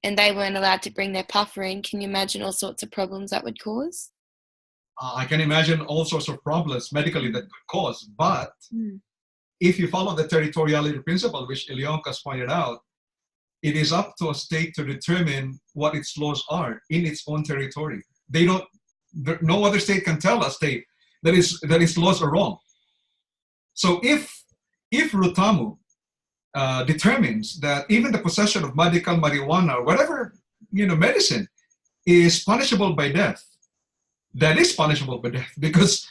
and they weren't allowed to bring their puffer in, can you imagine all sorts of problems that would cause? I can imagine all sorts of problems medically that could cause, but if you follow the territoriality principle, which Ilionkas pointed out, it is up to a state to determine what its laws are in its own territory. No other state can tell a state that its laws are wrong. So if Rutamu determines that even the possession of medical marijuana or whatever medicine is punishable by death, that is punishable by death, because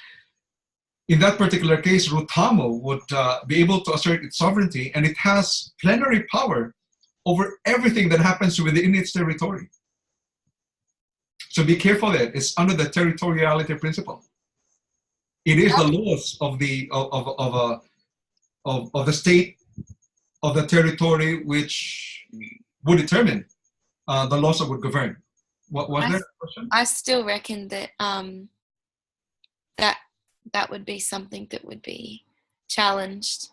in that particular case, Rutamu would be able to assert its sovereignty, and it has plenary power over everything that happens within its territory. So be careful there. It's under the territoriality principle. It is the laws of the state, of the territory, which would determine the laws that would govern. What was there a question? I still reckon that that would be something that would be challenged.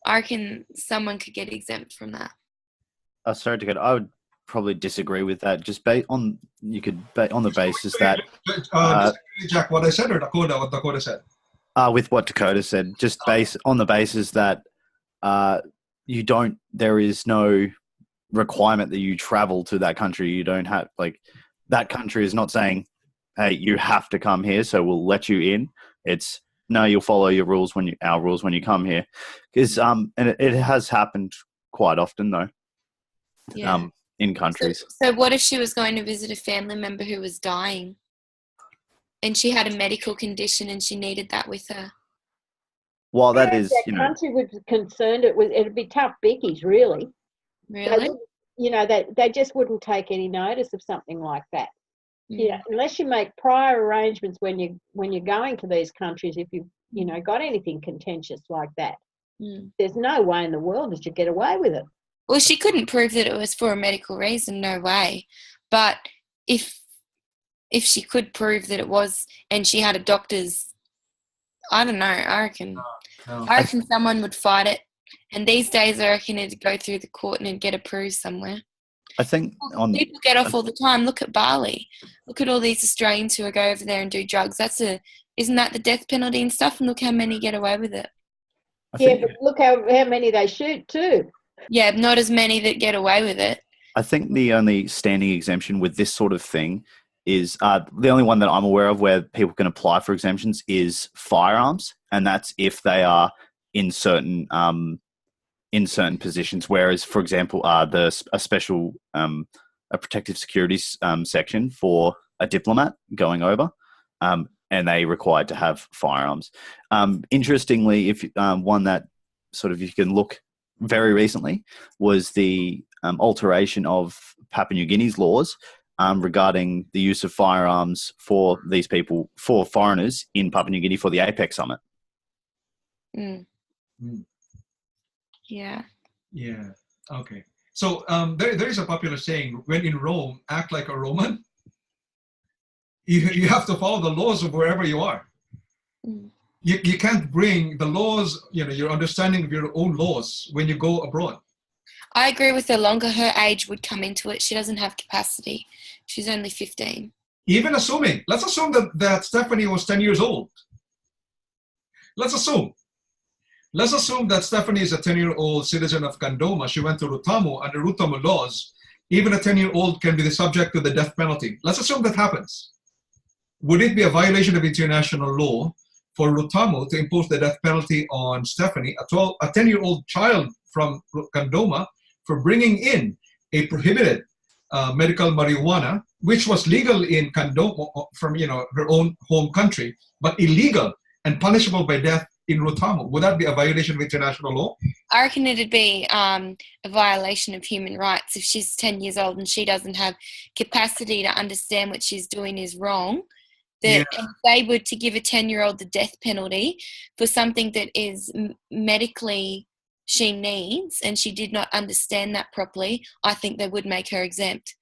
I reckon someone could get exempt from that. Sorry to get. I would probably disagree with that. Just on the basis that Jack, what I said, or Dakota, what Dakota said. With what Dakota said, just on the basis that there is no requirement that you travel to that country. You don't have, that country is not saying, hey, you have to come here, so we'll let you in. It's, no, you'll follow our rules when you come here. Because and it has happened quite often though. Yeah. In countries. So what if she was going to visit a family member who was dying and she had a medical condition and she needed that with her? Well, that is, that country was concerned, it'd be tough bickies, really. Really? They just wouldn't take any notice of something like that. Unless you make prior arrangements when you're going to these countries, if you've got anything contentious like that, there's no way in the world that you get away with it. Well, she couldn't prove that it was for a medical reason, no way. But if she could prove that it was, and she had a doctor's, I don't know, I reckon someone would fight it. And these days, I reckon it'd go through the court and it'd get approved somewhere. I think people get off all the time. Look at Bali. Look at all these Australians who go over there and do drugs. Isn't that the death penalty and stuff? And look how many get away with it. But look how many they shoot too. Yeah, not as many that get away with it. I think the only standing exemption with this sort of thing is the only one that I'm aware of where people can apply for exemptions is firearms, and that's if they are in certain positions. Whereas, for example, a special a protective securities section for a diplomat going over, and they required to have firearms. Interestingly, if one that sort of you can look very recently was the alteration of Papua New Guinea's laws regarding the use of firearms for these people, for foreigners in Papua New Guinea for the APEC summit. Mm. Mm. Yeah. Yeah. Okay. So there is a popular saying: when in Rome, act like a Roman. You have to follow the laws of wherever you are. Mm. You can't bring the laws, your understanding of your own laws when you go abroad. I agree with her. Longer her age would come into it. She doesn't have capacity. She's only 15. Even assuming, let's assume that Stephanie was 10 years old. Let's assume that Stephanie is a 10-year-old citizen of Kandoma. She went to Rutamu. Under Rutamu laws, even a 10-year-old can be the subject to the death penalty. Let's assume that happens. Would it be a violation of international law for Rutamu to impose the death penalty on Stephanie, a 10-year-old child from Kandoma, for bringing in a prohibited medical marijuana, which was legal in Kandoma from her own home country, but illegal and punishable by death in Rutamu? Would that be a violation of international law? I reckon it'd be a violation of human rights if she's 10 years old and she doesn't have capacity to understand what she's doing is wrong. That if they were to give a 10-year-old the death penalty for something that is medically she needs and she did not understand that properly, I think they would make her exempt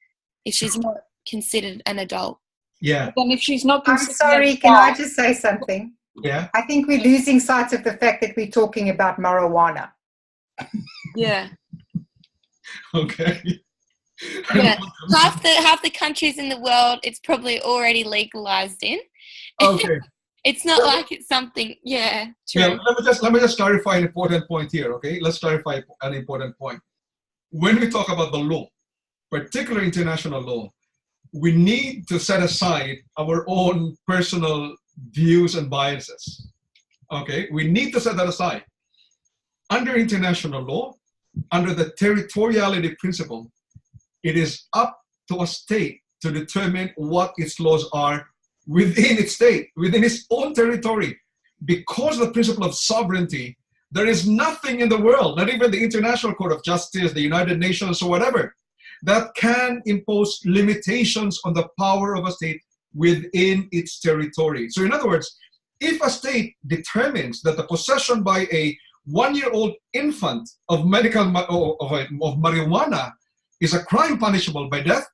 if she's not considered an adult. Yeah. Then if she's not I'm considered sorry, an can I adult- just say something? Yeah. I think we're losing sight of the fact that we're talking about marijuana. Yeah. Okay. Yeah. half the countries in the world it's probably already legalized in. Okay. It's not like it's something. Yeah. True. Yeah, let me just clarify an important point here, okay? Let's clarify an important point. When we talk about the law, particularly international law, we need to set aside our own personal views and biases, okay? We need to set that aside. Under international law, under the territoriality principle, it is up to a state to determine what its laws are within its state, within its own territory. Because of the principle of sovereignty, there is nothing in the world, not even the International Court of Justice, the United Nations, or whatever, that can impose limitations on the power of a state within its territory. So in other words, if a state determines that the possession by a 1-year-old infant of marijuana is a crime punishable by death,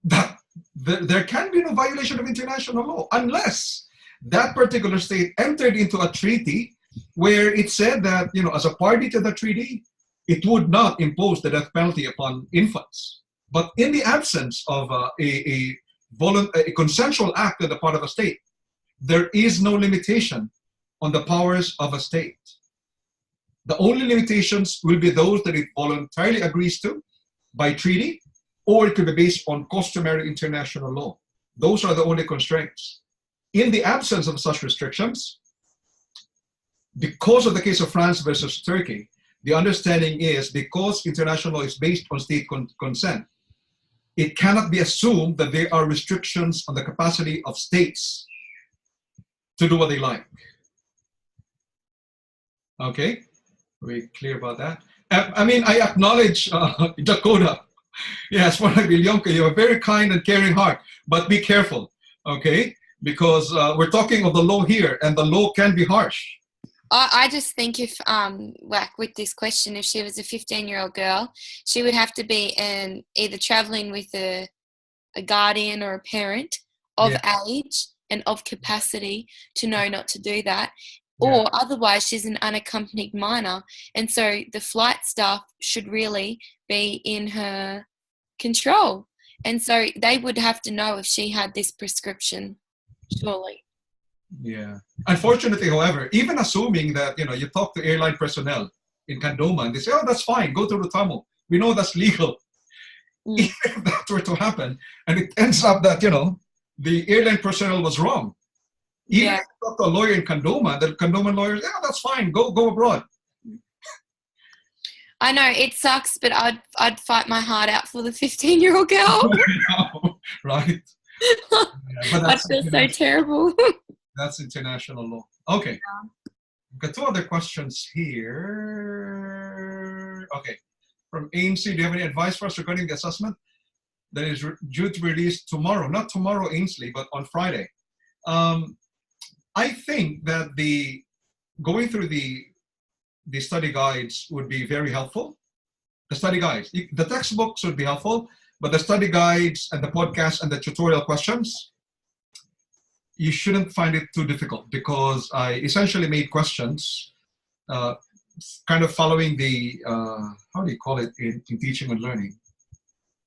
that there can be no violation of international law unless that particular state entered into a treaty where it said that, as a party to the treaty, it would not impose the death penalty upon infants. But in the absence of a consensual act on the part of a state, there is no limitation on the powers of a state. The only limitations will be those that it voluntarily agrees to by treaty, or it could be based on customary international law. Those are the only constraints. In the absence of such restrictions, because of the case of France versus Turkey, the understanding is because international law is based on state consent, it cannot be assumed that there are restrictions on the capacity of states to do what they like. Okay, are we clear about that? I mean, I acknowledge Dakota. Yes, Bilyonka, you have a very kind and caring heart, but be careful, okay? Because we're talking of the law here, and the law can be harsh. I just think if, with this question, if she was a 15-year-old girl, she would have to be either traveling with a guardian or a parent of age and of capacity to know not to do that. Or otherwise, she's an unaccompanied minor. And so the flight staff should really be in her control. And so they would have to know if she had this prescription, surely. Yeah. Unfortunately, however, even assuming that, you talk to airline personnel in Kandoma and they say, oh, that's fine, go to Rutamu. We know that's legal. Even if that were to happen, and it ends up that, the airline personnel was wrong. Even if you talk to a lawyer in Kandoma, the Kandoma lawyer, that's fine, go abroad. I know, it sucks, but I'd fight my heart out for the 15-year-old girl. Right. I'd feel so terrible. That's international law. Okay. We've got 2 other questions here. Okay. From AMC, do you have any advice for us regarding the assessment? that is due to release tomorrow. Not tomorrow, Ainsley, but on Friday. I think that going through the study guides would be very helpful. The study guides, the textbooks would be helpful, but the study guides and the podcast and the tutorial questions, you shouldn't find it too difficult, because I essentially made questions kind of following the, how do you call it in teaching and learning?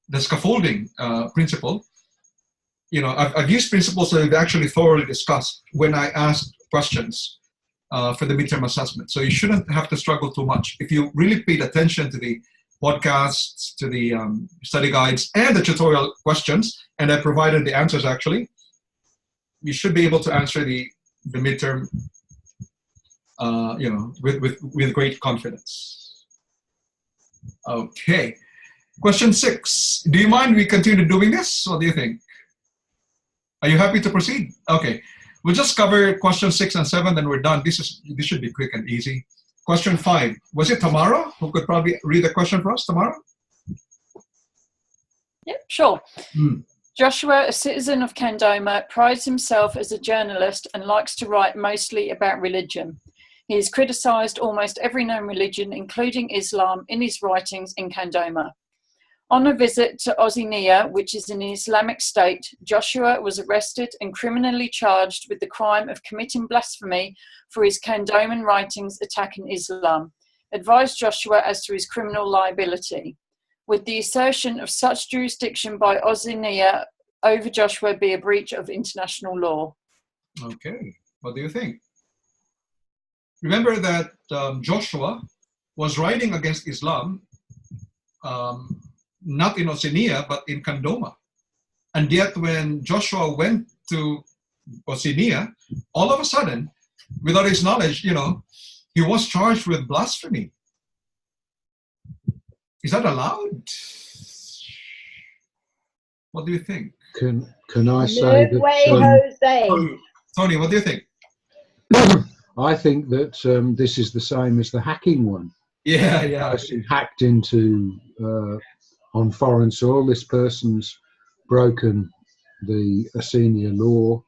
The scaffolding principle. You know, I've used principles that I've actually thoroughly discussed when I asked questions for the midterm assessment. So you shouldn't have to struggle too much. If you really paid attention to the podcasts, to the study guides, and the tutorial questions, and I provided the answers actually, you should be able to answer the midterm, you know, with great confidence. Okay. Question 6. Do you mind we continue doing this? What do you think? Are you happy to proceed? Okay. We'll just cover question 6 and 7, then we're done. This should be quick and easy. Question 5. Was it Tamara who could probably read the question for us? Tamara? Yep, sure. Joshua, a citizen of Kandoma, prides himself as a journalist and likes to write mostly about religion. He has criticised almost every known religion, including Islam, in his writings in Kandoma. On a visit to Ozinia, which is an Islamic state, Joshua was arrested and criminally charged with the crime of committing blasphemy for his Kandoman writings attacking Islam. Advise Joshua as to his criminal liability. Would the assertion of such jurisdiction by Ozinia over Joshua be a breach of international law? Okay, what do you think? Remember that Joshua was writing against Islam, not in Ozinia, but in Kandoma. And yet when Joshua went to Ozinia, all of a sudden, without his knowledge, you know, he was charged with blasphemy. Is that allowed? What do you think? Can I say No way, Jose. Tony, what do you think? I think that this is the same as the hacking one. Yeah. Person hacked into on foreign soil. This person's broken the Oceania law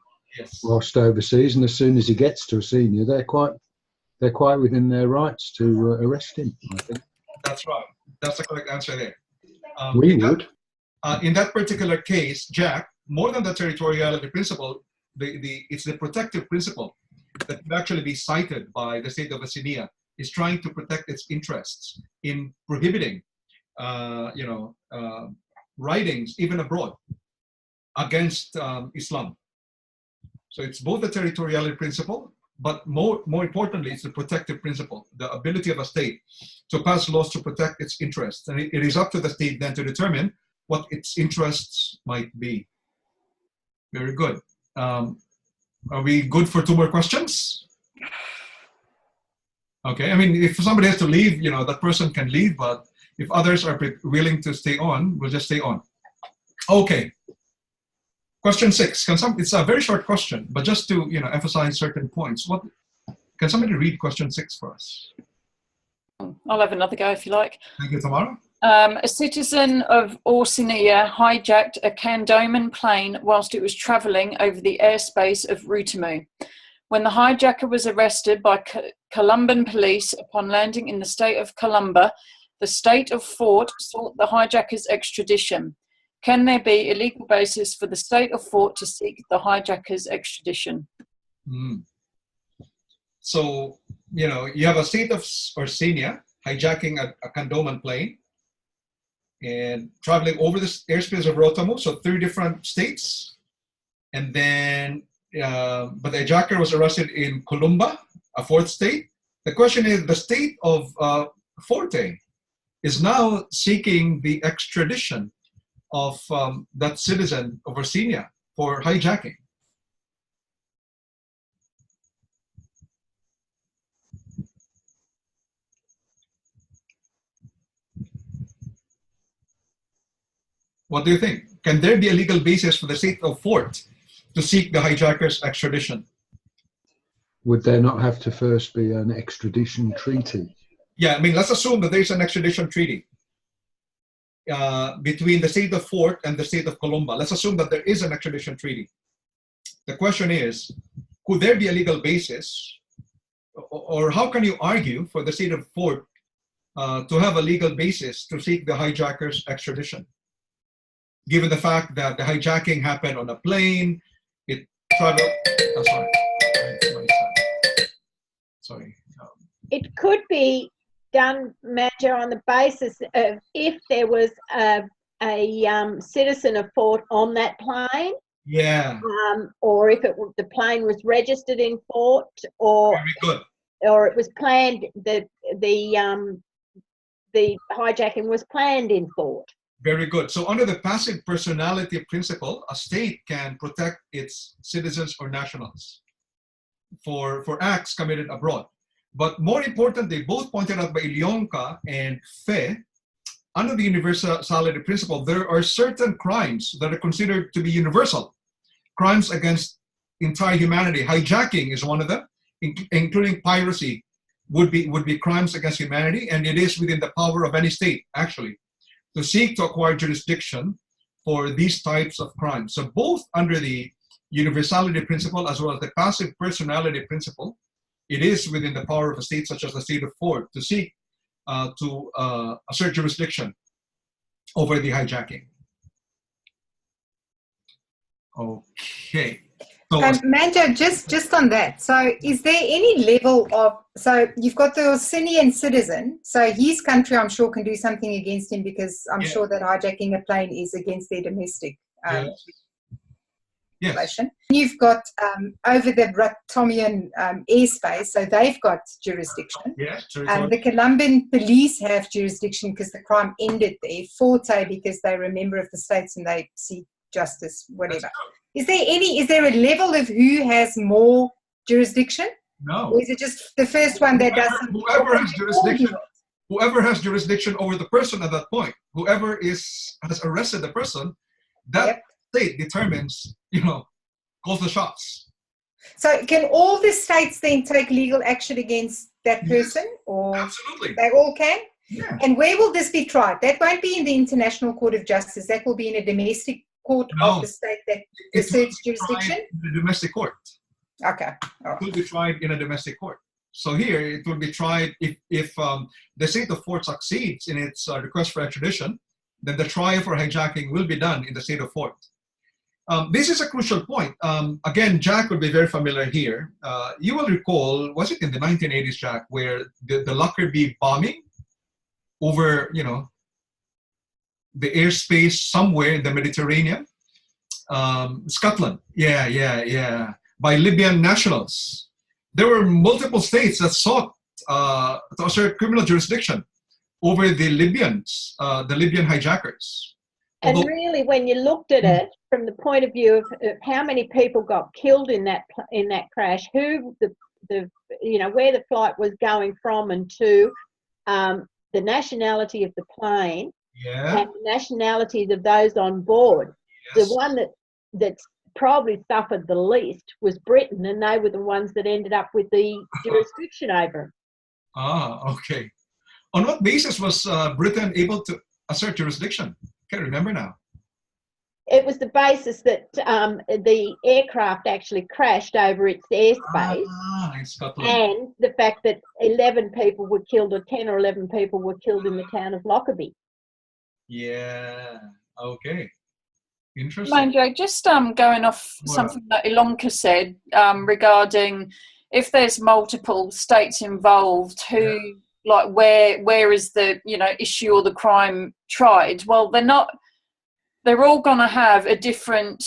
whilst overseas, and as soon as he gets to Oceania, they're quite within their rights to arrest him, I think. That's right. That's the correct answer there. We would. In that particular case, Jack, more than the territoriality principle, it's the protective principle that could actually be cited by the state of Oceania, is trying to protect its interests in prohibiting, writings even abroad against Islam. So it's both the territoriality principle, but more importantly, it's the protective principle, the ability of a state to pass laws to protect its interests. And it is up to the state then to determine what its interests might be. Very good. Are we good for 2 more questions? Okay, I mean, if somebody has to leave, you know, that person can leave, but if others are willing to stay on, we'll just stay on. Okay. Question 6. It's a very short question, but just to, you know, emphasize certain points. Can somebody read question 6 for us? I'll have another go if you like. Thank you, Tamara. A citizen of Orsiniya hijacked a Kandoman plane whilst it was travelling over the airspace of Rutamu. When the hijacker was arrested by Colombian police upon landing in the state of Colombia, the state of Fort sought the hijacker's extradition. Can there be a legal basis for the state of Fort to seek the hijacker's extradition? So, you know, you have a state of Orsiniya hijacking a Kandoman plane and traveling over the airspace of Rutamu, so 3 different states. And then, but the hijacker was arrested in Colombia, a 4th state. The question is, the state of Forte is now seeking the extradition of that citizen of Orsiniya for hijacking. What do you think? Can there be a legal basis for the state of Fort to seek the hijacker's extradition? Would there not have to first be an extradition treaty? Yeah, I mean, let's assume that there's an extradition treaty. between the state of Fort and the state of Colombo. Let's assume that there is an extradition treaty. The question is, could there be a legal basis, or how can you argue for the state of Fort to have a legal basis to seek the hijacker's extradition, given the fact that the hijacking happened on a plane, it traveled. Oh, sorry. It could be done, Manjo, on the basis of if there was a citizen of Fort on that plane. Yeah. Or if the plane was registered in Fort, or very good. Or it was planned, the hijacking was planned in Fort. Very good. So under the passive personality principle, a state can protect its citizens or nationals for acts committed abroad. But more importantly, both pointed out by Ilionka and Fe, under the universality principle, there are certain crimes that are considered to be universal. Crimes against entire humanity. Hijacking is one of them, including piracy would be crimes against humanity, and it is within the power of any state, actually, to seek to acquire jurisdiction for these types of crimes. So both under the universality principle as well as the passive personality principle, it is within the power of a state such as the state of Fort to seek to assert jurisdiction over the hijacking. Okay. So, Manjo, just on that, so is there any level of, so you've got the Orsinian citizen, so his country I'm sure can do something against him because I'm sure that hijacking a plane is against their domestic relation. You've got over the Ratomian airspace, so they've got jurisdiction. Yes, the Colombian police have jurisdiction because the crime ended there. Forte because they're a member of the states and they seek justice, whatever. Is there a level of who has more jurisdiction? No. Or is it just the first one that does something? Whoever has jurisdiction over the person at that point, whoever has arrested the person, that state determines, calls the shots. So can all the states then take legal action against that person? Or absolutely. They all can? Yeah. And where will this be tried? That won't be in the International Court of Justice. That will be in a domestic court of the state that asserts jurisdiction? In the domestic court. Okay. All right. It will be tried in a domestic court. So here it will be tried if the state of Fort succeeds in its request for extradition, then the trial for hijacking will be done in the state of Fort. This is a crucial point. Again, Jack will be very familiar here. You will recall, was it in the 1980s, Jack, where the Lockerbie bombing over, the airspace somewhere in the Mediterranean? Scotland, by Libyan nationals. There were multiple states that sought to assert criminal jurisdiction over the Libyans, the Libyan hijackers. And really, when you looked at it from the point of view of how many people got killed in that crash, who where the flight was going from and to, the nationality of the plane, and the nationalities of those on board, the one that's probably suffered the least was Britain, and they were the ones that ended up with the jurisdiction over them. Ah, okay. On what basis was Britain able to assert jurisdiction? Can't remember now. It was the basis that the aircraft actually crashed over its airspace, in Scotland. and the fact that 11 people were killed, or 10 or 11 people were killed in the town of Lockerbie. Yeah, okay. Interesting. Manjo, just going off something that Ilonka said regarding if there's multiple states involved, who where is the issue or the crime tried? Well, they're all going to have a different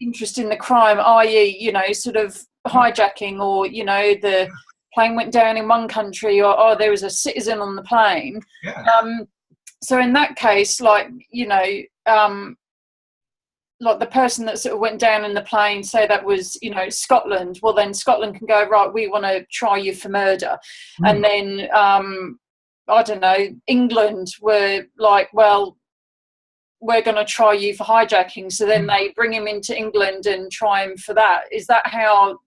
interest in the crime, i.e., sort of hijacking, or the plane went down in one country, or there was a citizen on the plane. So in that case, like the person that sort of went down in the plane, say that was, Scotland, well then Scotland can go, right, we want to try you for murder. And then, I don't know, England were like, well, we're going to try you for hijacking. So then they bring him into England and try him for that. Is that how,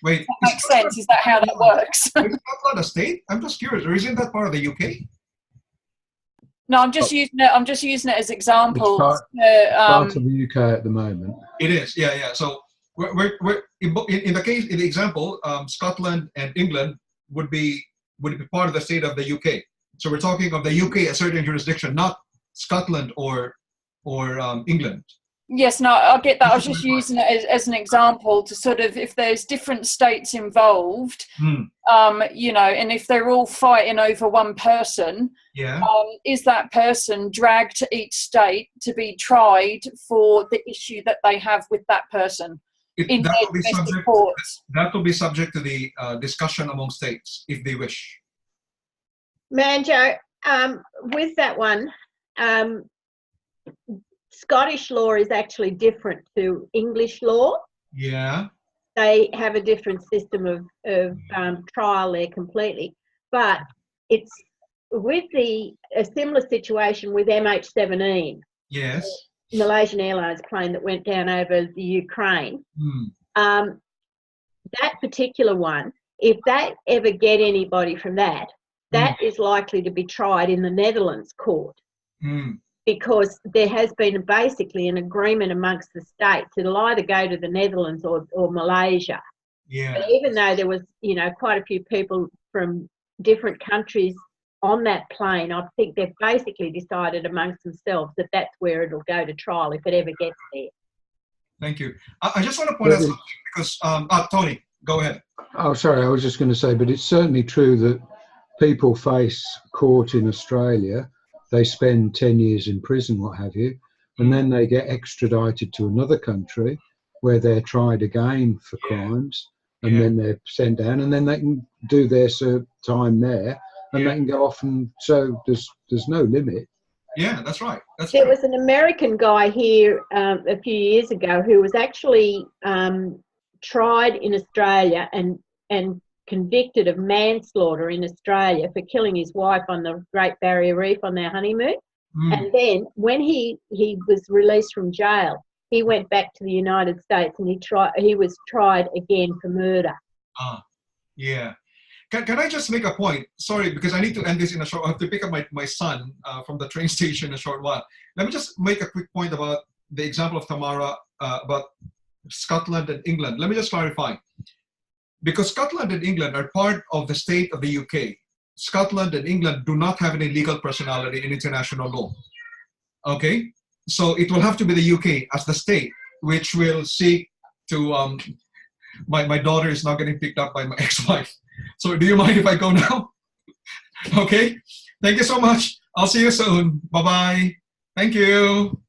that makes sense? Is that how that works? Is Scotland a state? I'm just curious. Or isn't that part of the UK? No, I'm just using it. I'm just using it as examples. Part of the UK at the moment. It is, yeah. So we're in the example, Scotland and England would be part of the state of the UK. So we're talking of the UK, a certain jurisdiction, not Scotland or England. Yes, no, I get that. I was just using it as an example to sort of, if there's different states involved, you know, and if they're all fighting over one person, is that person dragged to each state to be tried for the issue that they have with that person in their domestic courts? That will be subject to the discussion among states if they wish. Manjo, with that one, Scottish law is actually different to English law. Yeah. They have a different system of trial there completely. But it's with a similar situation with MH17. Yes. Malaysian Airlines plane that went down over the Ukraine. That particular one, if they ever get anybody from that, that is likely to be tried in the Netherlands court. Because there has been basically an agreement amongst the states. It'll either go to the Netherlands or Malaysia. Yeah. But even though there was, you know, quite a few people from different countries on that plane, I think they've basically decided amongst themselves that that's where it'll go to trial if it ever gets there. Thank you. I just want to point out something because, Tony, go ahead. Oh, sorry, I was just going to say, but it's certainly true that people face court in Australia. They spend 10 years in prison, what have you, and then they get extradited to another country where they're tried again for crimes, and then they're sent down, and then they can do their time there, and they can go off, and so there's no limit. Yeah, that's right. There was an American guy here a few years ago who was actually tried in Australia and convicted of manslaughter in Australia for killing his wife on the Great Barrier Reef on their honeymoon. And then when he was released from jail, he went back to the United States and he was tried again for murder. Yeah. Can I just make a point? Sorry, because I need to end this in a short. I have to pick up my son from the train station in a short while. Let me just make a quick point about the example of Tamara about Scotland and England. Let me just clarify. Because Scotland and England are part of the state of the UK, Scotland and England do not have any legal personality in international law. Okay? So it will have to be the UK as the state, which will seek to, my daughter is now getting picked up by my ex-wife. So do you mind if I go now? Okay? Thank you so much. I'll see you soon. Bye-bye. Thank you.